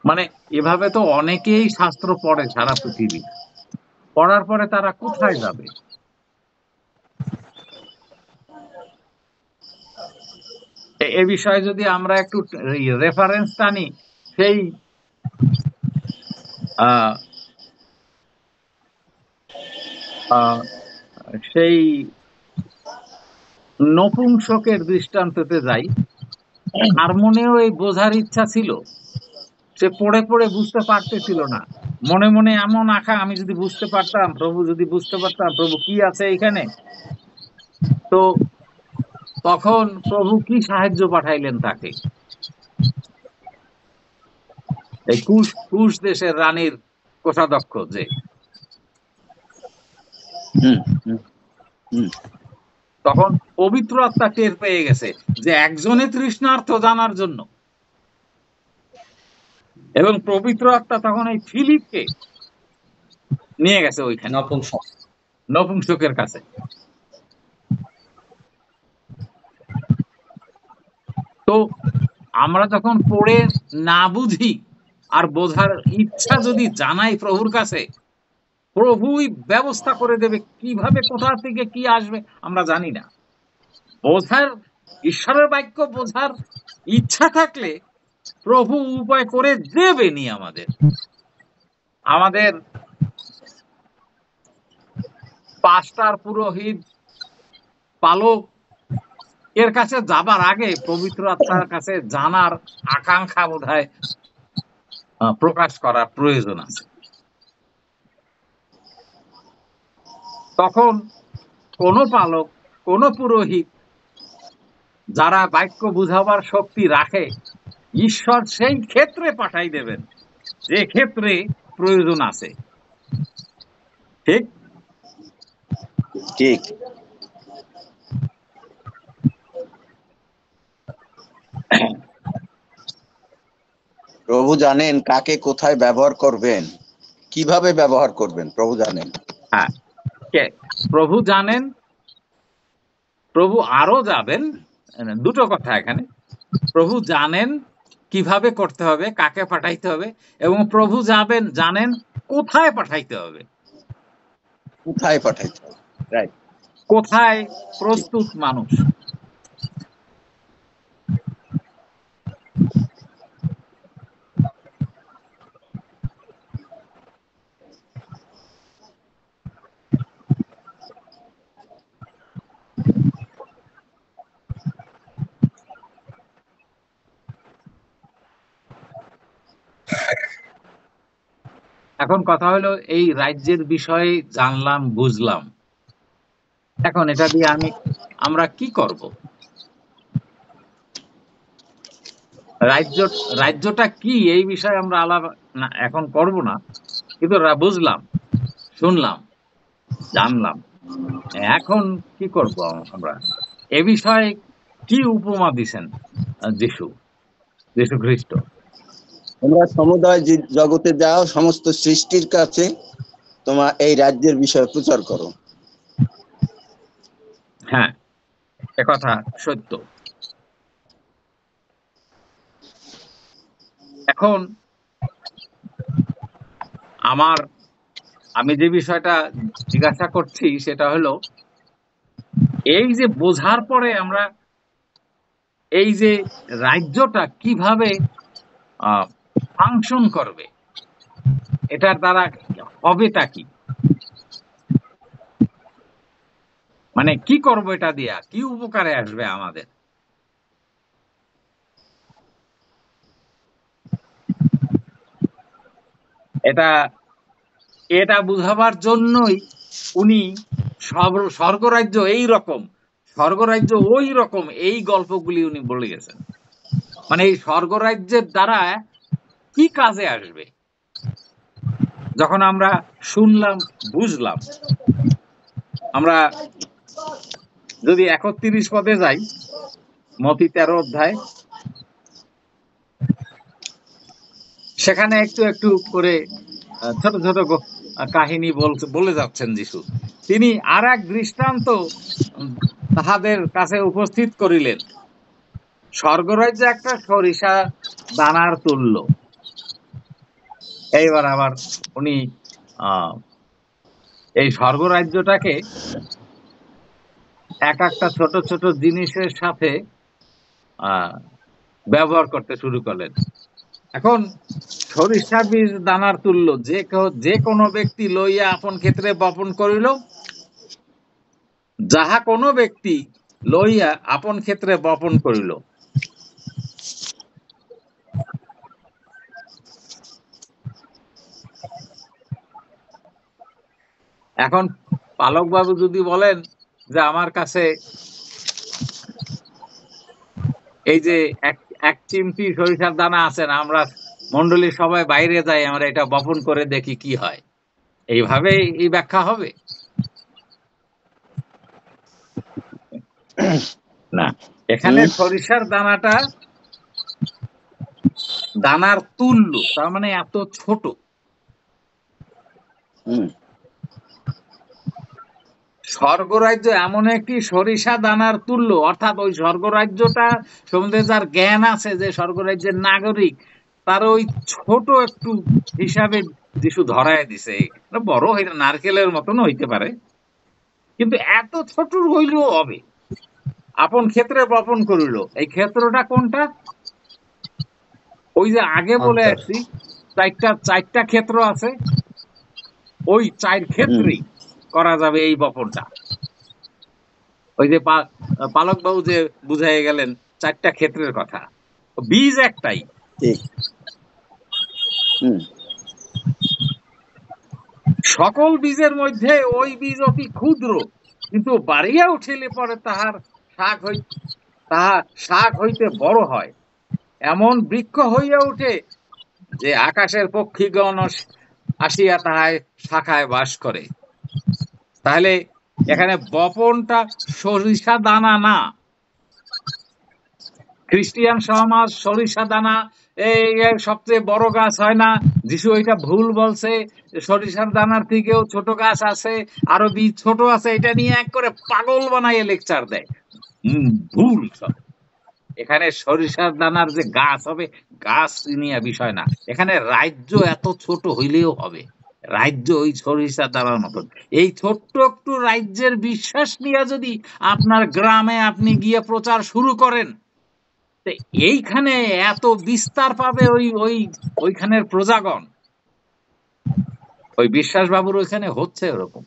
Speaker 2: মানে এভাবে তো অনেকেই শাস্ত্র পড়ে সারা পৃথিবী, পড়ার পরে তারা কোথায় যাবে? এ বিষয়ে যদি আমরা একটু রেফারেন্স টানি, সেই নপুংসকের দৃষ্টান্ততে যাই। তার মনেও এই বোঝার ইচ্ছা ছিল, সে পড়ে পড়ে বুঝতে পারতেছিল না। মনে মনে এমন আশা, আমি যদি বুঝতে পারতাম, প্রভু যদি বুঝতে পারতাম প্রভু কি আছে এখানে। তো তখন প্রভু কি সাহায্য পাঠাইলেন তাকে, এই কুশ দেশের রানীর কোষাধ্যক্ষ যে, তখন পবিত্র আত্মা টের পেয়ে গেছে যে একজনে তৃষ্ণার্ত জানার জন্য, এবং পবিত্র আত্মা তখন এই ফিলিপকে নিয়ে গেছে ওইখানে নপুংসকের কাছে। তো আমরা যখন পড়ে না বুঝি আর বোঝার ইচ্ছা যদি জানাই প্রভুর কাছে, প্রভুই ব্যবস্থা করে দেবে কিভাবে, কোথা থেকে কি আসবে আমরা জানি না। বোঝার, ঈশ্বরের বাক্য বোঝার ইচ্ছা থাকলে প্রভু উপায় করে দেবেনি। আমাদের পাস্টার, পুরোহিত, পালক এর কাছে যাবার আগে পবিত্র আত্মার কাছে জানার আকাঙ্ক্ষা বোধহয় প্রকাশ করার প্রয়োজন আছে। তখন কোন পালক, কোন পুরোহিত যারা বাক্য বুঝাবার শক্তি রাখে, ঈশ্বর সেই ক্ষেত্রে পাঠাই দেবেন যে ক্ষেত্রে প্রয়োজন আছে। ঠিক
Speaker 4: ঠিক। প্রভু জানেন কাকে কোথায় ব্যবহার করবেন, কিভাবে ব্যবহার করবেন, প্রভু জানেন।
Speaker 2: হ্যাঁ, প্রভু জানেন, প্রভু আরো যাবেন। দুটো কথা এখানে, প্রভু জানেন কিভাবে করতে হবে, কাকে পাঠাইতে হবে, এবং প্রভু জানেন কোথায় পাঠাইতে হবে।
Speaker 4: কোথায় পাঠাইতে হবে, রাইট।
Speaker 2: কোথায় প্রস্তুত মানুষ। এখন কথা হলো, এই রাজ্যের বিষয়ে জানলাম, বুঝলাম, এখন এটা দিয়ে আমরা কি করব? রাজ্যটা কি এই বিষয়ে আমরা আলাপ এখন করব না, কিন্তু বুঝলাম, শুনলাম, জানলাম। এখন কি করব আমরা? এ বিষয়ে কি উপমা দিছেন যীশু খ্রিস্ট?
Speaker 4: তোমরা সমুদয় জগতে যাও, সমস্ত সৃষ্টির কাছে তোমার এই রাজ্যের বিষয়ে প্রচার করো।
Speaker 2: হ্যাঁ, একথা সত্য। এখন আমি যে বিষয়টা জিজ্ঞাসা করছি সেটা হলো, এই যে বোঝার পরে আমরা এই যে রাজ্যটা কিভাবে ফাংশন করবে, এটার দ্বারা হবেটা কি, মানে কি করব, এটা দিয়া কি উপকারে আসবে আমাদের? এটা বুঝাবার জন্যই উনি স্বর্গরাজ্য এই রকম, স্বর্গরাজ্য ওই রকম, এই গল্পগুলি উনি বলে গেছেন। মানে এই স্বর্গরাজ্যের দ্বারা কি কাজে আসবে, যখন আমরা শুনলাম, বুঝলাম। আমরা যদি 31 পদে যাই, মতি 13 অধ্যায়, সেখানে একটু একটু করে ছোট ছোট কাহিনী বলে যাচ্ছেন যিশু। তিনি আর এক দৃষ্টান্ত তাহাদের কাছে উপস্থিত করিলেন। স্বর্গরাজ্য একটা সরিষা দানার তুল্য। এইবার আবার উনি এই স্বর্গরাজ্যটাকে একটা ছোট ছোট জিনিসের সাথে ব্যবহার করতে শুরু করলেন। এখন সরিষা বীজ দানার তুল্য, যে কোনো ব্যক্তি লইয়া আপন ক্ষেত্রে বপন করিল, যাহা কোনো ব্যক্তি লইয়া আপন ক্ষেত্রে বপন করিল। এখন পালক বাবু যদি বলেন যে আমার কাছে এই যে এক চিমটি সরিষার দানা আছে না, আমরা মন্ডলীর সবাই বাইরে যাই, আমরা এটা বপন করে দেখি কি হয়, এইভাবে এই ব্যাখ্যা হবে না। এখানে সরিষার দানাটা দানার তুল্য, তার মানে এত ছোট। স্বর্গরাজ্য এমন একটি সরিষা দানার তুল্য, অর্থাৎ ওই স্বর্গরাজ্যটা সম্বন্ধে যার জ্ঞান আছে, যে স্বর্গরাজ্যের নাগরিক, তার ওই ছোট একটু হিসাবে যিশু ধরায় দিছে। বড় হইলে নারকেলের মতন হইতে পারে, কিন্তু এত ছোট হইলেও হবে। আপন ক্ষেত্রে বপন করিল, এই ক্ষেত্রটা কোনটা? ওই যে আগে বলে আসছি চারটা ক্ষেত্র আছে, ওই 4 ক্ষেত্রেই করা যাবে এই বপনটা। ওই যে পালক বাবু যে বুঝাই গেলেন 4টা ক্ষেত্রের কথা, বীজ একটাই। সকল বীজের মধ্যে ওই বীজ অতি ক্ষুদ্র, কিন্তু বাড়িয়া উঠিলে পরে তাহার শাক হইতে বড় হয়, এমন বৃক্ষ হইয়া উঠে যে আকাশের পক্ষীগণ আসিয়া তাহায় শাখায় বাস করে। তাহলে এখানে বপনটা সরিষা দানা না। খ্রিস্টিয়ান সমাজ সরিষা দানা এই সবচেয়ে বড় গাছ হয় না, যিশু এটা ভুল বলছে। সরিষার দানার থেকেও ছোট গাছ আছে, আরো বীজ ছোট আছে, এটা নিয়ে এক করে পাগল বানাইয়ে লেকচার দেয়। ভুল সব। এখানে সরিষার দানার যে গাছ হবে, গাছ নিয়ে বিষয় না। এখানে রাজ্য এত ছোট হইলেও হবে, রাজ্য ওই সরিষা দানার মতন। এই ছোট্ট একটু রাজ্যের বিশ্বাস নিয়ে যদি আপনার গ্রামে আপনি গিয়ে প্রচার শুরু করেন, এইখানে এত বিস্তার পাবে ওইখানের প্রজাগণ। ওই বিশ্বাস বাবুর ওইখানে হচ্ছে ওরকম,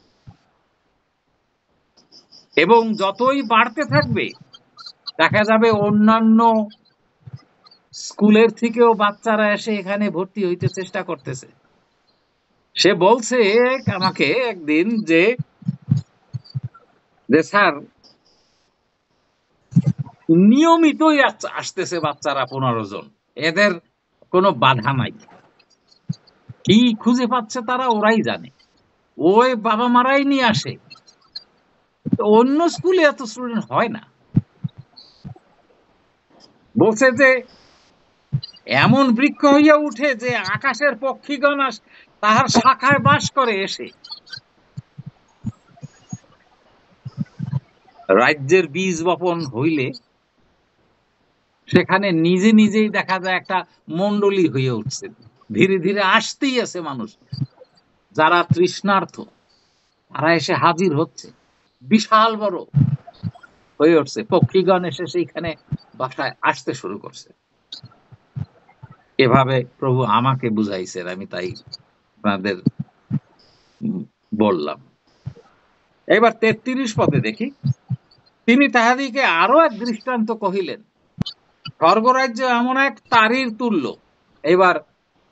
Speaker 2: এবং যতই বাড়তে থাকবে দেখা যাবে অন্যান্য স্কুলের থেকেও বাচ্চারা এসে এখানে ভর্তি হইতে চেষ্টা করতেছে। সে বলছে আমাকে একদিন যে স্যার নিয়মিতই আসতেছে বাচ্চারা 15 জন, এদের কোনো বাধা নাই, কি খুঁজে পাচ্ছে তারা ওরাই জানে, ওই বাবা মারাই নিয়ে আসে, অন্য স্কুলে এত স্টুডেন্ট হয় না। বলছে যে এমন বৃক্ষ হইয়া উঠে যে আকাশের পক্ষীগণ তাহার শাখায় বাস করে এসে। রাজ্যের বীজ বপন হইলে সেখানে নিজে নিজেই দেখা যায় একটা মন্ডলী হয়ে উঠছে, ধীরে ধীরে আসতেই আছে মানুষ, যারা তৃষ্ণার্থ তারা এসে হাজির হচ্ছে, বিশাল বড় হয়ে উঠছে, পক্ষীগণ এসে সেইখানে বাসায় আসতে শুরু করছে। এভাবে প্রভু আমাকে বুঝাইছেন, আমি তাই আপনাদের বললাম। এবার 33 পদে দেখি, তিনি তাহাদিকে আরো এক দৃষ্টান্ত কহিলেন, স্বর্গরাজ্য এমন এক তারির তুল্য। এবার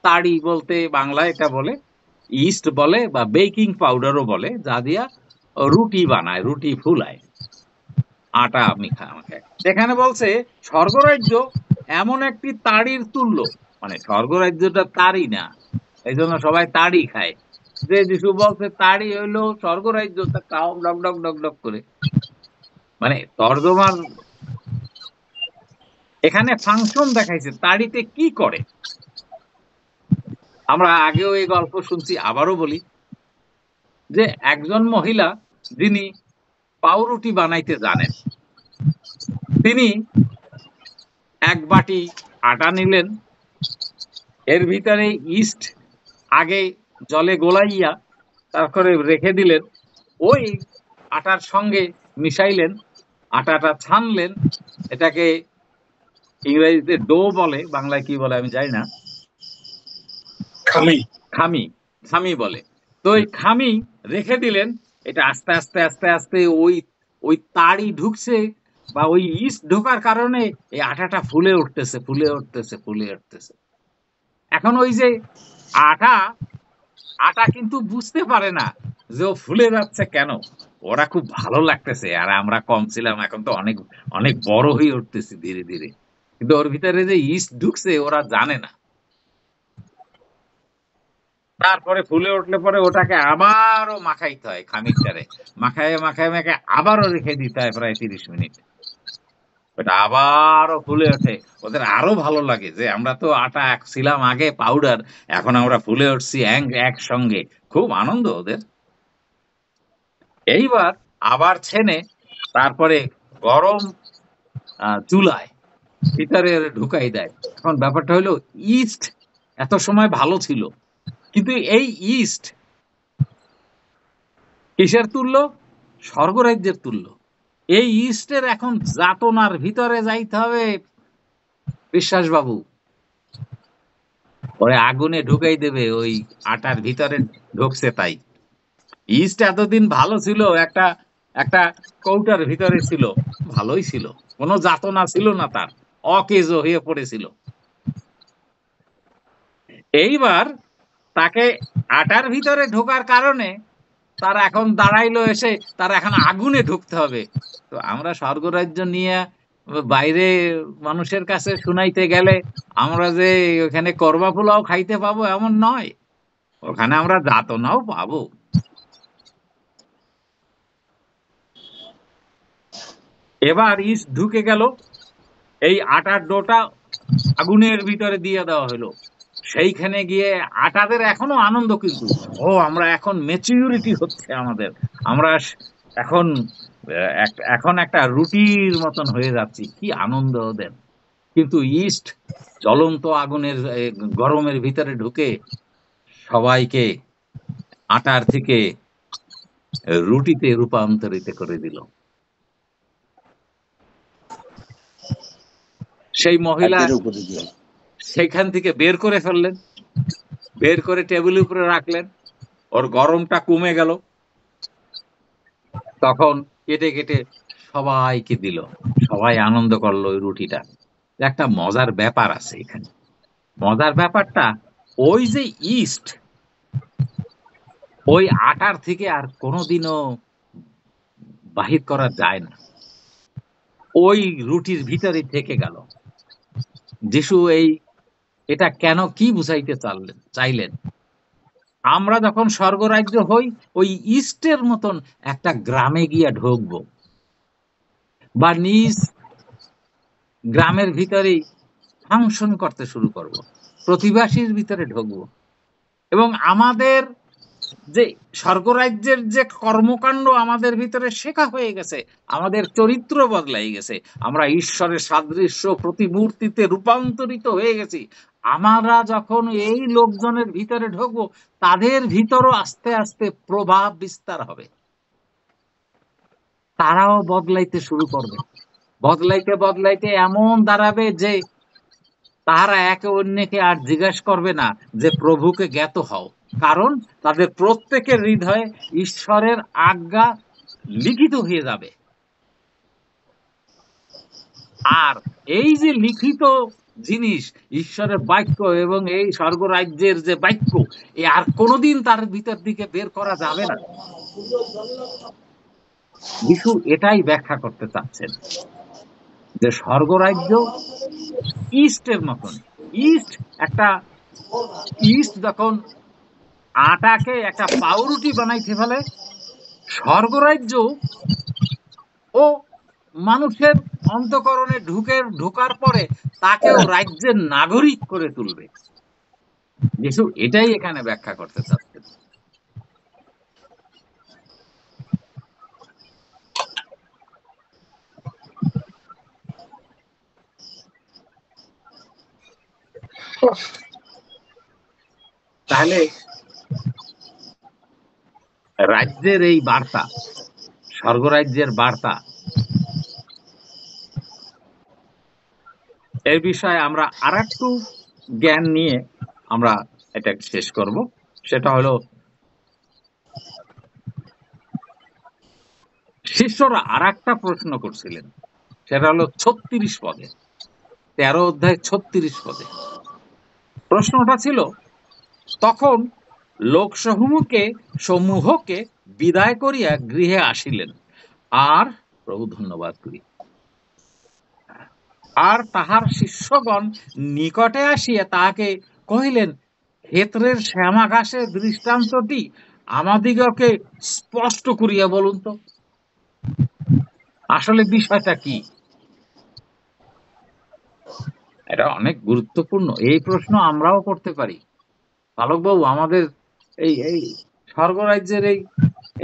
Speaker 2: তাড়ি বলতে বাংলায় এটা বলে ইস্ট বলে, বা বেকিং পাউডারও বলে, যা দিয়া রুটি বানায়, রুটি ফুলায়, আটা আমাকে। এখানে বলছে স্বর্গরাজ্য এমন একটি তাড়ির তুল্য, মানে স্বর্গরাজ্যটা তাড়ি না, এই জন্য সবাই তাড়ি খায়। যে যিশু বলছে তাড়ি হইলো স্বর্গরাজ্য, তা কাউ ডক ডক ডক ডক করে, মানে তর্জমার এখানে ফাংশন দেখাইছে, তাড়িতে কি করে। আমরা আগেও এই গল্প শুনছি, আবারও বলি, যে একজন মহিলা যিনি পাউরুটি বানাইতে জানেন, তিনি এক বাটি আটা নিলেন, এর ভিতরে ইস্ট আগে জলে গোলাইয়া তারপরে রেখে দিলেন, ওই আটার সঙ্গে মিশাইলেন, আটাটা ছানলেন, এটাকে ইংরেজিতে ডো বলে, বাংলায় কি বলে আমি জানি না, খামি বলে। তো ওই খামি রেখে দিলেন, এটা আস্তে আস্তে আস্তে আস্তে ওই তাড়ি ঢুকছে, বা ওই ইস্ট ঢোকার কারণে এই আটাটা ফুলে উঠতেছে ফুলে উঠতেছে ফুলে উঠতেছে। এখন ওই যে আটা কিন্তু বুঝতে পারে না যে ও ফুলে যাচ্ছে কেন। ওরা খুব ভালো লাগতেছে, আর আমরা কম ছিলাম, এখন তো অনেক অনেক বড় হয়ে উঠতেছি ধীরে ধীরে। কিন্তু ওর ভিতরে যে ইস্ট ঢুকছে ওরা জানে না। তারপরে ফুলে উঠলে পরে ওটাকে আবারও মাখাইতে হয়, খানিকটারে মাখায় মাখায় মাখায় আবারও রেখে দিতে হয় প্রায় 30 মিনিট। ওটা আবারও ফুলে ওঠে। ওদের আরো ভালো লাগে যে আমরা তো আটা ছিলাম আগে পাউডার, এখন আমরা ফুলে উঠছি একসঙ্গে। খুব আনন্দ ওদের। এইবার আবার ছেনে তারপরে গরম চুলায় ভিতরে ঢুকাই দেয়। এখন ব্যাপারটা হলো ইস্ট এত সময় ভালো ছিল, কিন্তু এই ইস্ট কিসের তুল্য? স্বর্গরাজ্যের তুল্য। এই ইস্টের এখন যাতনার ভিতরে যাইতে হবে বিশ্বাস বাবু। ওরে আগুনে ঢুকাই দেবে, ওই আটার ভিতরে ঢুকছে তাই। ইস্ট এতদিন ভালো ছিল, একটা একটা কৌটার ভিতরে ছিল, ভালোই ছিল, কোনো যাতনা ছিল না, তার অকেজ হয়ে পড়েছিল। এইবার তাকে আটার ভিতরে ঢোকার কারণে তার এখন দাঁড়াইলো এসে তার এখন আগুনে ঢুকতে হবে। তো আমরা স্বর্গরাজ্য নিয়ে বাইরে মানুষের কাছে শুনাইতে গেলে আমরা যে ওখানে করবা পোলাও খাইতে পাবো এমন নয়, ওখানে আমরা যাতনাও পাবো। এবার ইস্ট ঢুকে গেল, এই আটার ডোটা আগুনের ভিতরে দিয়ে দেওয়া হলো। সেইখানে গিয়ে আটাদের এখনো আনন্দ, কিন্তু আমরা এখন ম্যাচিউরিটি হচ্ছে আমাদের, আমরা এখন এখন একটা রুটির মতন হয়ে যাচ্ছি, কি আনন্দ ওদের। কিন্তু ইস্ট জ্বলন্ত আগুনের গরমের ভিতরে ঢুকে সবাইকে আটার থেকে রুটিতে রূপান্তরিত করে দিল। সেই মহিলা সেখান থেকে বের করে ফেললেন, বের করে টেবিলের উপরে রাখলেন, ওর গরমটা কমে গেল, তখন কেটে কেটে সবাইকে দিল, সবাই আনন্দ করলো ওই রুটিটা। একটা মজার ব্যাপার আছে এখানে। মজার ব্যাপারটা ওই যে ইস্ট ওই আটার থেকে আর কোনোদিনও বাহির করা যায় না, ওই রুটির ভিতরে থেকে গেল। যিশু এটা কেন কি বুঝাইতে চাইলেন? আমরা যখন স্বর্গরাজ্য হই ওই ইস্টের মতন একটা গ্রামে গিয়া ঢুকবো, বা নিজ গ্রামের ভিতরেই ফাংশন করতে শুরু করব, প্রতিবাসীর ভিতরে ঢুকবো, এবং আমাদের যে স্বর্গরাজ্যের যে কর্মকাণ্ড আমাদের ভিতরে শেখা হয়ে গেছে, আমাদের চরিত্র বদলাই গেছে, আমরা ঈশ্বরের সাদৃশ্য প্রতিমূর্তিতে রূপান্তরিত হয়ে গেছি। আমরা যখন এই লোকজনের ভিতরে ঢুকবো, তাদের ভিতরও আস্তে আস্তে প্রভাব বিস্তার হবে, তারাও বদলাইতে শুরু করবে। বদলাইতে বদলাইতে এমন দাঁড়াবে যে তারা একে অন্যকে আর জিজ্ঞাসা করবে না যে প্রভুকে জ্ঞাত হও, কারণ তাদের প্রত্যেকের হৃদয়ে ঈশ্বরের আজ্ঞা লিখিত হয়ে যাবে। আর এই যে লিখিত জিনিস, ঈশ্বরের বাক্য এবং এই স্বর্গরাজ্যের যে বাক্য, আর কোনোদিন তার ভিতর দিকে বের করা যাবে না। যিশু এটাই ব্যাখ্যা করতে চাচ্ছেন যে স্বর্গরাজ্য ইস্টের মতন। ইস্ট যখন আটাকে একটা পাউরুটি বানাইতে ফেলে, স্বর্গরাজ্য ও মানুষের অন্তঃকরণে ঢোকার পরে তাকেও রাজ্যের নাগরিক করে তুলবে। যিশু এটাই এখানে ব্যাখ্যা করতে চাচ্ছেন। তাহলে রাজ্যের এই বার্তা, স্বর্গরাজ্যের বার্তা, এই বিষয়ে আমরা আরেকটু জ্ঞান নিয়ে আমরা এটা শেষ করব। সেটা হলো, শিষ্যরা আরেকটা প্রশ্ন করছিলেন, সেটা হলো 36 পদে, 13 অধ্যায় 36 পদে। প্রশ্নটা ছিল, তখন সমূহকে বিদায় করিয়া গৃহে আসিলেন। আর প্রভু ধন্যবাদ করি, আর তাহার শিষ্যগণ নিকটে আসিয়া তাহাকে কহিলেন, ক্ষেত্রের শ্যামা ঘাসের দৃষ্টান্তটি আমাদিগকে স্পষ্ট করিয়া বলুন তো, আসলে বিষয়টা কি? এটা অনেক গুরুত্বপূর্ণ। এই প্রশ্ন আমরাও করতে পারি। বালকবাবু, আমাদের এই এই স্বর্গরাজ্যের এই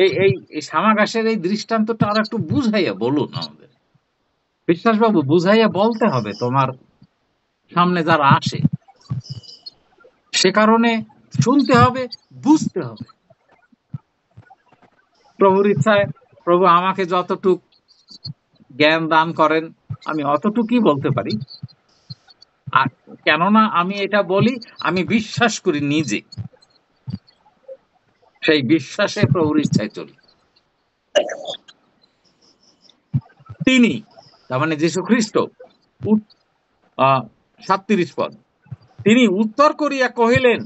Speaker 2: এই এই এই শ্যামা ঘাসের এই দৃষ্টান্তটা আর একটু বুঝাইয়া বলুন আমাদের। বিশ্বাসবাবু, বুঝাইয়া বলতে হবে তোমার সামনে যারা আসে, সে কারণে শুনতে হবে, বুঝতে হবে। প্রভুর ইচ্ছায় প্রভু আমাকে যতটুক জ্ঞান দান করেন আমি অতটুকুই বলতে পারি। আর কেননা আমি এটা বলি, আমি বিশ্বাস করি নিজে, সেই বিশ্বাসে প্রভুর ইচ্ছায় চলি। তিনি, তার মানে যীশু খ্রিস্ট, 37 পদ, তিনি উত্তর করিয়া কহিলেন,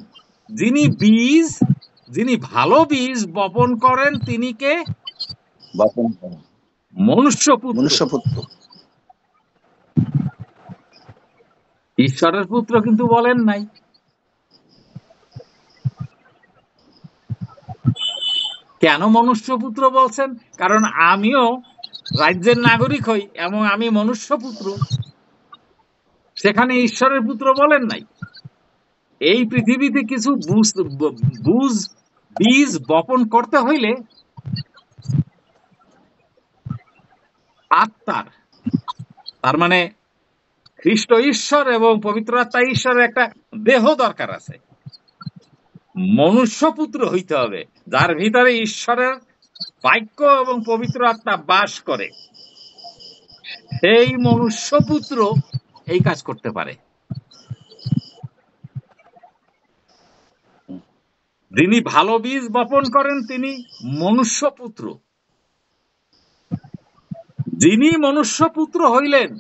Speaker 2: যিনি ভালো বীজ বপন করেন তিনি কে?
Speaker 4: বপন করেন
Speaker 2: মনুষ্যপুত্র। ঈশ্বরের পুত্র কিন্তু বলেন নাই। কেন মনুষ্যপুত্র বলছেন? কারণ আমিও রাজ্যের নাগরিক হই এবং আমি মনুষ্যপুত্র। সেখানে ঈশ্বরের পুত্র বলেন নাই। এই পৃথিবীতে কিছু বীজ বপন করতে হইলে আত্মার, তার মানে খ্রিস্ট ঈশ্বর এবং পবিত্র আত্মা ঈশ্বরের একটা দেহ দরকার আছে। মনুষ্যপুত্র হইতে হবে যার ভিতরে ঈশ্বরের বাক্য এবং পবিত্র আত্মা বাস করে। সেই মনুষ্যপুত্র এই কাজ করতে পারে। যিনি ভালো বীজ বপন করেন তিনি মনুষ্যপুত্র। যিনি মনুষ্যপুত্র হইলেন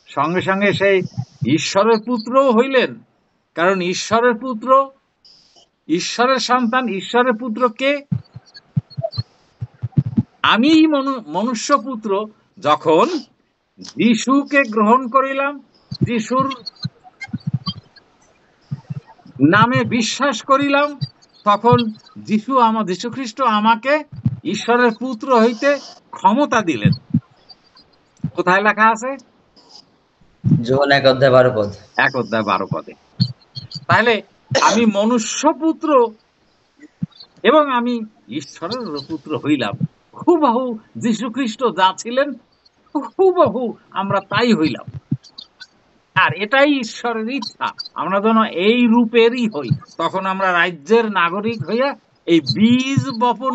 Speaker 2: সঙ্গে সঙ্গে সেই ঈশ্বরের পুত্রও হইলেন, কারণ ঈশ্বরের পুত্র, ঈশ্বরের সন্তান, ঈশ্বরের পুত্র কে? আমি মনুষ্যপুত্র যখন যিশুকে গ্রহণ করিলাম, যিশুর নামে বিশ্বাস করিলাম, তখন যীশু খ্রিস্ট আমাকে ঈশ্বরের পুত্র হইতে ক্ষমতা দিলেন। কোথায় লেখা আছে?
Speaker 1: যোহন 1:12 পদ।
Speaker 2: 1:12 পদে। তাহলে আমি মনুষ্যপুত্র এবং আমি ঈশ্বরের পুত্র হইলাম। হুবহু যীশু খ্রিস্ট যা ছিলেন হুবহু আমরা তাই হইলাম। আর এটাই ঈশ্বরের ইচ্ছা, আমরা যেন এই রূপেরই হই। তখন আমরা রাজ্যের নাগরিক হইয়া এই বীজ বপন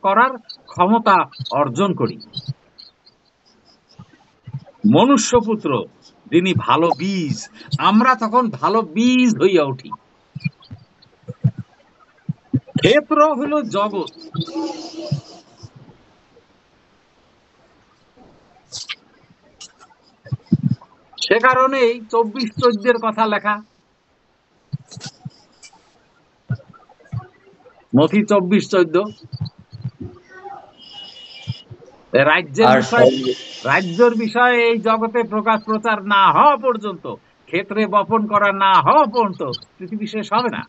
Speaker 2: করার ক্ষমতা অর্জন করি। মনুষ্যপুত্র যিনি ভালো বীজ, আমরা তখন ভালো বীজ হইয়া উঠি। ক্ষেত্র হইল জগৎ। সে কারণেই 24:14 কথা লেখা। মথি 24:14। রাজ্যের বিষয়ে এই জগতে প্রচার না হওয়া পর্যন্ত, ক্ষেত্রে বপন করা না হওয়া পর্যন্ত পৃথিবী শেষ হবে না।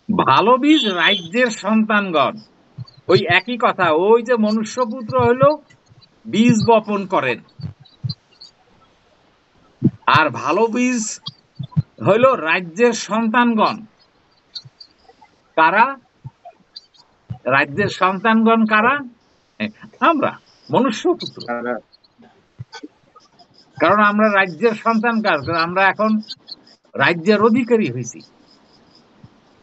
Speaker 2: ভালো বীজ রাজ্যের সন্তানগণ, ওই একই কথা। ওই যে মনুষ্যপুত্র হইলো বীজ বপন করেন, আর ভালো বীজ হইল রাজ্যের সন্তানগণ। কারা রাজ্যের সন্তানগণ? কারা? আমরা মনুষ্যপুত্র। কারণ আমরা রাজ্যের সন্তান। আমরা এখন রাজ্যের অধিকারী হয়েছি।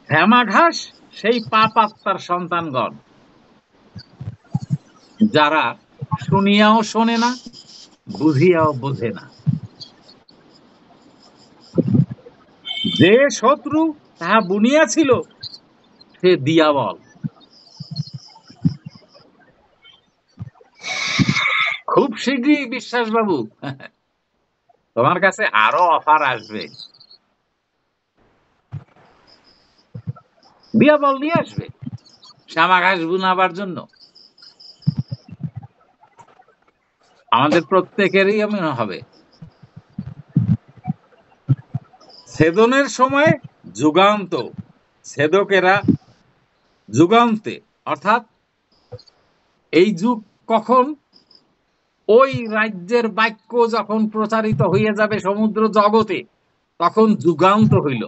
Speaker 2: শ্যামা ঘাস সেই পাপ আত্মার সন্তানগণ, যারা শুনিয়াও শোনে না, বুঝিয়াও বোঝে না। যে শত্রু তাহা বুনিয়াছিল সে দিয়াবল। খুব শীঘ্রই বিশ্বাসবাবু তোমার কাছে আরো অফার আসবে। বিয়া বল নিয়ে আসবে শ্যামা ঘাস বুনাবার জন্য। আমাদের প্রত্যেকেরই এমন হবে। ছেদনের সময় যুগান্ত, ছেদকেরা যুগান্তে, অর্থাৎ এই যুগ কখন? ওই রাজ্যের বাক্য যখন প্রচারিত হইয়া যাবে সমুদ্র জগতে, তখন যুগান্ত হইল।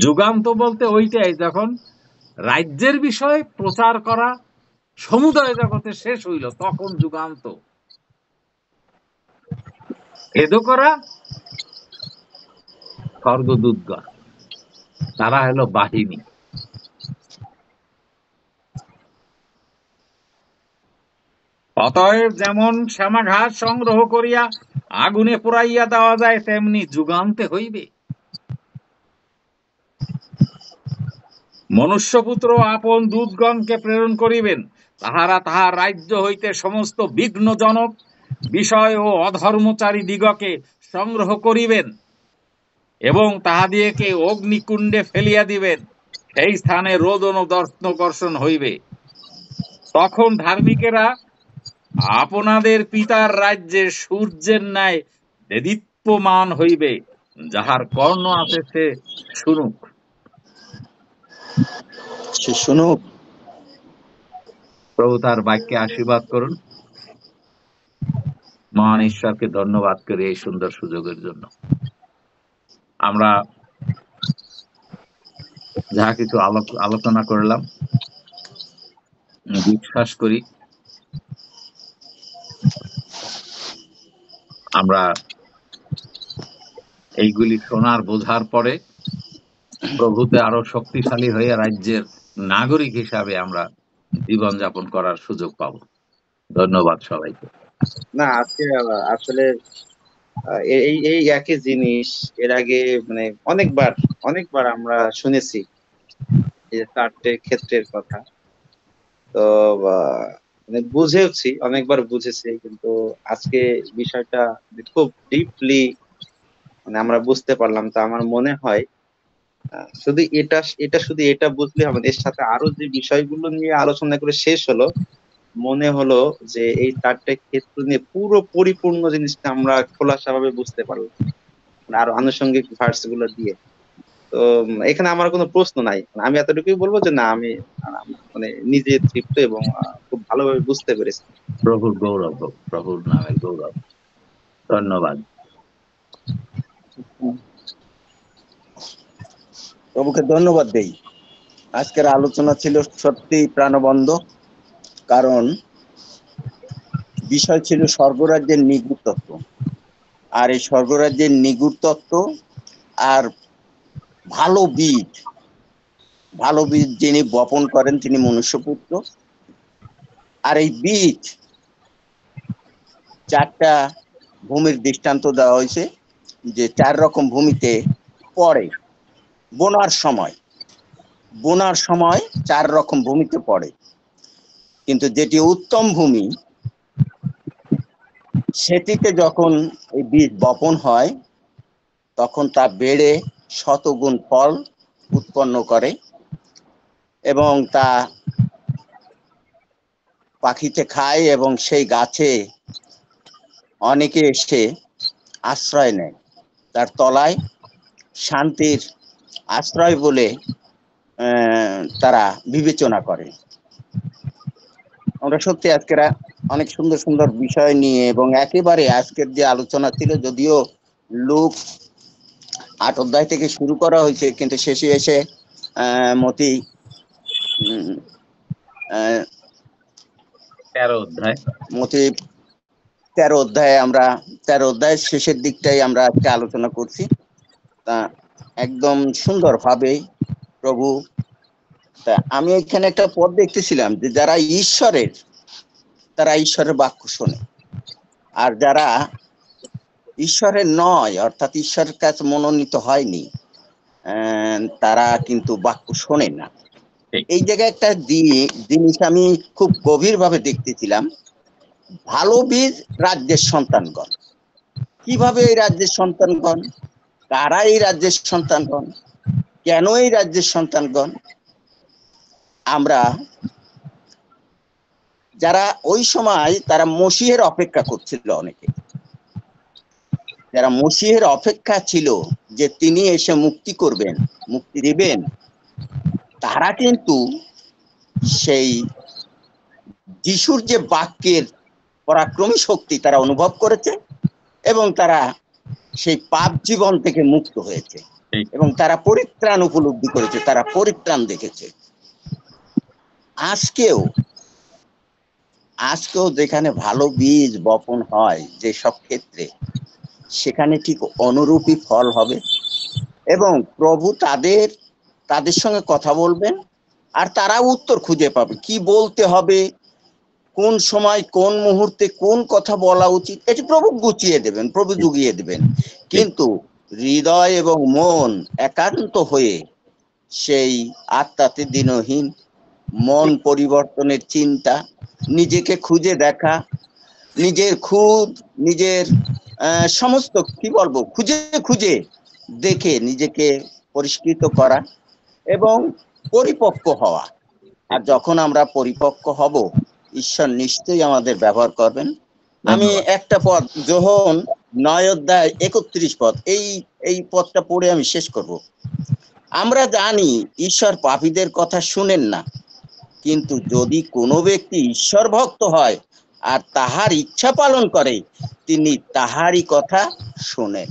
Speaker 2: যুগান্ত বলতে ওইটাই, যখন রাজ্যের বিষয়ে প্রচার করা সমুদয় জগতে শেষ হইল, তখন যুগান্ত। ছেদকরা স্বর্গদূতগণ, তারা হলো বাহিনী। অতএব যেমন শ্যামা ঘাস সংগ্রহ করিয়া আগুনে পুড়াইয়া দেওয়া যায়, তেমনি যুগান্তে হইবে। মনুষ্যপুত্র আপন দূতগণকে প্রেরণ করিবেন, তাহারা তাহার রাজ্য হইতে সমস্ত বিঘ্নজনক বিষয় ও অধর্মচারী দিগকে সংগ্রহ করিবেন এবং তাহাদিগকে অগ্নিকুণ্ডে ফেলিয়া দিবেন। সেই স্থানে রোদন ও দর্শন হইবে। তখন ধার্মিকেরা আপনাদের পিতার রাজ্যে সূর্যের ন্যায় দেদীপ্যমান হইবে। যাহার কর্ণ আছে সে শুনুক।
Speaker 4: সে শুনুক।
Speaker 2: প্রভু তার বাক্যে আশীর্বাদ করুন। মহান ঈশ্বরকে ধন্যবাদ করি এই সুন্দর সুযোগের জন্য। আমরা যাহা কিছু আলোচনা করলাম, বিশ্বাস করি আমরা এইগুলি শোনার বোঝার পরে প্রভুতে আরো শক্তিশালী হয়ে রাজ্যের নাগরিক হিসাবে আমরা জীবনযাপন করার সুযোগ পাব। ধন্যবাদ সবাইকে।
Speaker 3: না, আজকে আসলে এই এই একই জিনিস এর আগে মানে অনেকবার আমরা শুনেছি, এই যে চারটে ক্ষেত্রের কথা। তো মানে বুঝেওছি, অনেকবার বুঝেছি, কিন্তু আজকে বিষয়টা খুব ডিপলি মানে আমরা বুঝতে পারলাম। তো আমার মনে হয় শুধু এটা বুঝলে হবে না, এর সাথে আরো যে বিষয়গুলো নিয়ে আলোচনা করে শেষ হলো, মনে হলো যে এই চারটে ক্ষেত্র নিয়ে পুরো পরিপূর্ণ জিনিসটা আমরা খোলাসাভাবে বুঝতে পারলাম, মানে আরো আনুষঙ্গিক ভার্স গুলো দিয়ে। তো এখানে আমার কোনো প্রশ্ন নাই, আমি এতটুকুই বলবো যে না, আমি মানে নিজে তৃপ্ত এবং খুব ভালোভাবে বুঝতে পেরেছি।
Speaker 2: প্রভুর গৌরব হোক, প্রভুর নামের গৌরব। ধন্যবাদ।
Speaker 4: প্রভুকে ধন্যবাদ দেই। আজকের আলোচনা ছিল সত্যি প্রাণবন্ত, কারণ বিষয় ছিল স্বর্গরাজ্যের নিগূঢ় তত্ত্ব। আর এই স্বর্গরাজ্যের নিগূঢ় তত্ত্ব আর ভালো বীজ যিনি বপন করেন তিনি মনুষ্যপুত্র। আর এই বীজ চারটা ভূমির দৃষ্টান্ত দেওয়া হয়েছে, যে 4 রকম ভূমিতে পড়ে। বোনার সময় 4 রকম ভূমিতে পড়ে, কিন্তু যেটি উত্তম ভূমি সেটিতে যখন এই বীজ বপন হয় তখন তা বেড়ে শতগুণ ফল উৎপন্ন করে এবং তা পাখিতে খায় এবং সেই গাছে অনেকে এসে আশ্রয় নেয়। তার তলায় শান্তির আশ্রয় বলে তারা বিবেচনা করে। আমরা সত্যি আজকের অনেক সুন্দর সুন্দর বিষয় নিয়ে এবং একেবারে আজকের যে আলোচনা ছিল, যদিও লুক 8 অধ্যায় থেকে শুরু করা হয়েছে, কিন্তু শেষে এসে মতি 13 অধ্যায়ে আমরা 13 অধ্যায়ের শেষের দিকটাই আমরা আজকে আলোচনা করছি। তা একদম সুন্দরভাবে প্রভু, তা আমি এখানে একটা পদ দেখতেছিলাম যে যারা তারা ঈশ্বরের বাক্য শোনে, আর যারা ঈশ্বরের নয়, অর্থাৎ ঈশ্বরের কাছে মনোনীত হয়নি, তারা কিন্তু বাক্য শোনে না। এই জায়গায় একটা জিনিস আমি খুব গভীরভাবে দেখতেছিলাম। ভালো বীজ রাজ্যের সন্তানগণ। কিভাবে এই রাজ্যের সন্তানগণ? কারা এই রাজ্যের সন্তানগণ, কেন এই রাজ্যের সন্তানগণ? আমরা যারা ওই সময় তারা মসিহের অপেক্ষা করছিল, অনেকে যারা মসিহের অপেক্ষা ছিল যে তিনি এসে মুক্তি করবেন, মুক্তি দিবেন, তারা কিন্তু সেই যিশুর যে বাক্যের পরাক্রমী শক্তি তারা অনুভব করেছে এবং তারা সেই পাপ জীবন থেকে মুক্ত হয়েছে এবং তারা পরিত্রাণ উপলব্ধি করেছে, তারা পরিত্রাণ দেখেছে। আজকেও যেখানে ভালো বীজ বপন হয় যে সব ক্ষেত্রে, সেখানে ঠিক অনুরূপী ফল হবে এবং প্রভু তাদের সঙ্গে কথা বলবেন আর তারা উত্তর খুঁজে পাবে কি বলতে হবে, কোন সময় কোন মুহূর্তে কোন কথা বলা উচিত, এটি প্রভু গুছিয়ে দেবেন, প্রভু জুগিয়ে দেবেন। কিন্তু হৃদয় এবং মন একান্ত হয়ে সেই আত্মাতে দিনহীন, মন পরিবর্তনের চিন্তা, নিজেকে খুঁজে দেখা, নিজের নিজের সমস্ত কি বলবো খুঁজে খুঁজে দেখে নিজেকে পরিষ্কৃত করা এবং পরিপক্ক হওয়া। আর যখন আমরা পরিপক্ক হব, ঈশ্বর নিশ্চয়ই আমাদের ব্যবহার করবেন। আমি একটা পদ, যোহন 9:31 পদ, এই পদটা পড়ে আমি শেষ করব। আমরা জানি ঈশ্বর পাপীদের কথা শুনেন না, কিন্তু যদি কোনো ব্যক্তি ঈশ্বর ভক্ত হয় আর তাহার ইচ্ছা পালন করে, তিনি তাহারই কথা শোনেন।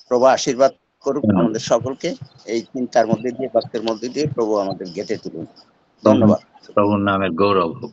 Speaker 4: প্রভু আশীর্বাদ করুক আমাদের সকলকে। এই চিন্তার মধ্যে দিয়ে, বাক্যের মধ্যে দিয়ে প্রভু আমাদের গেঁথে তুলুন। ধন্যবাদ।
Speaker 2: প্রভুর নামের গৌরব হোক।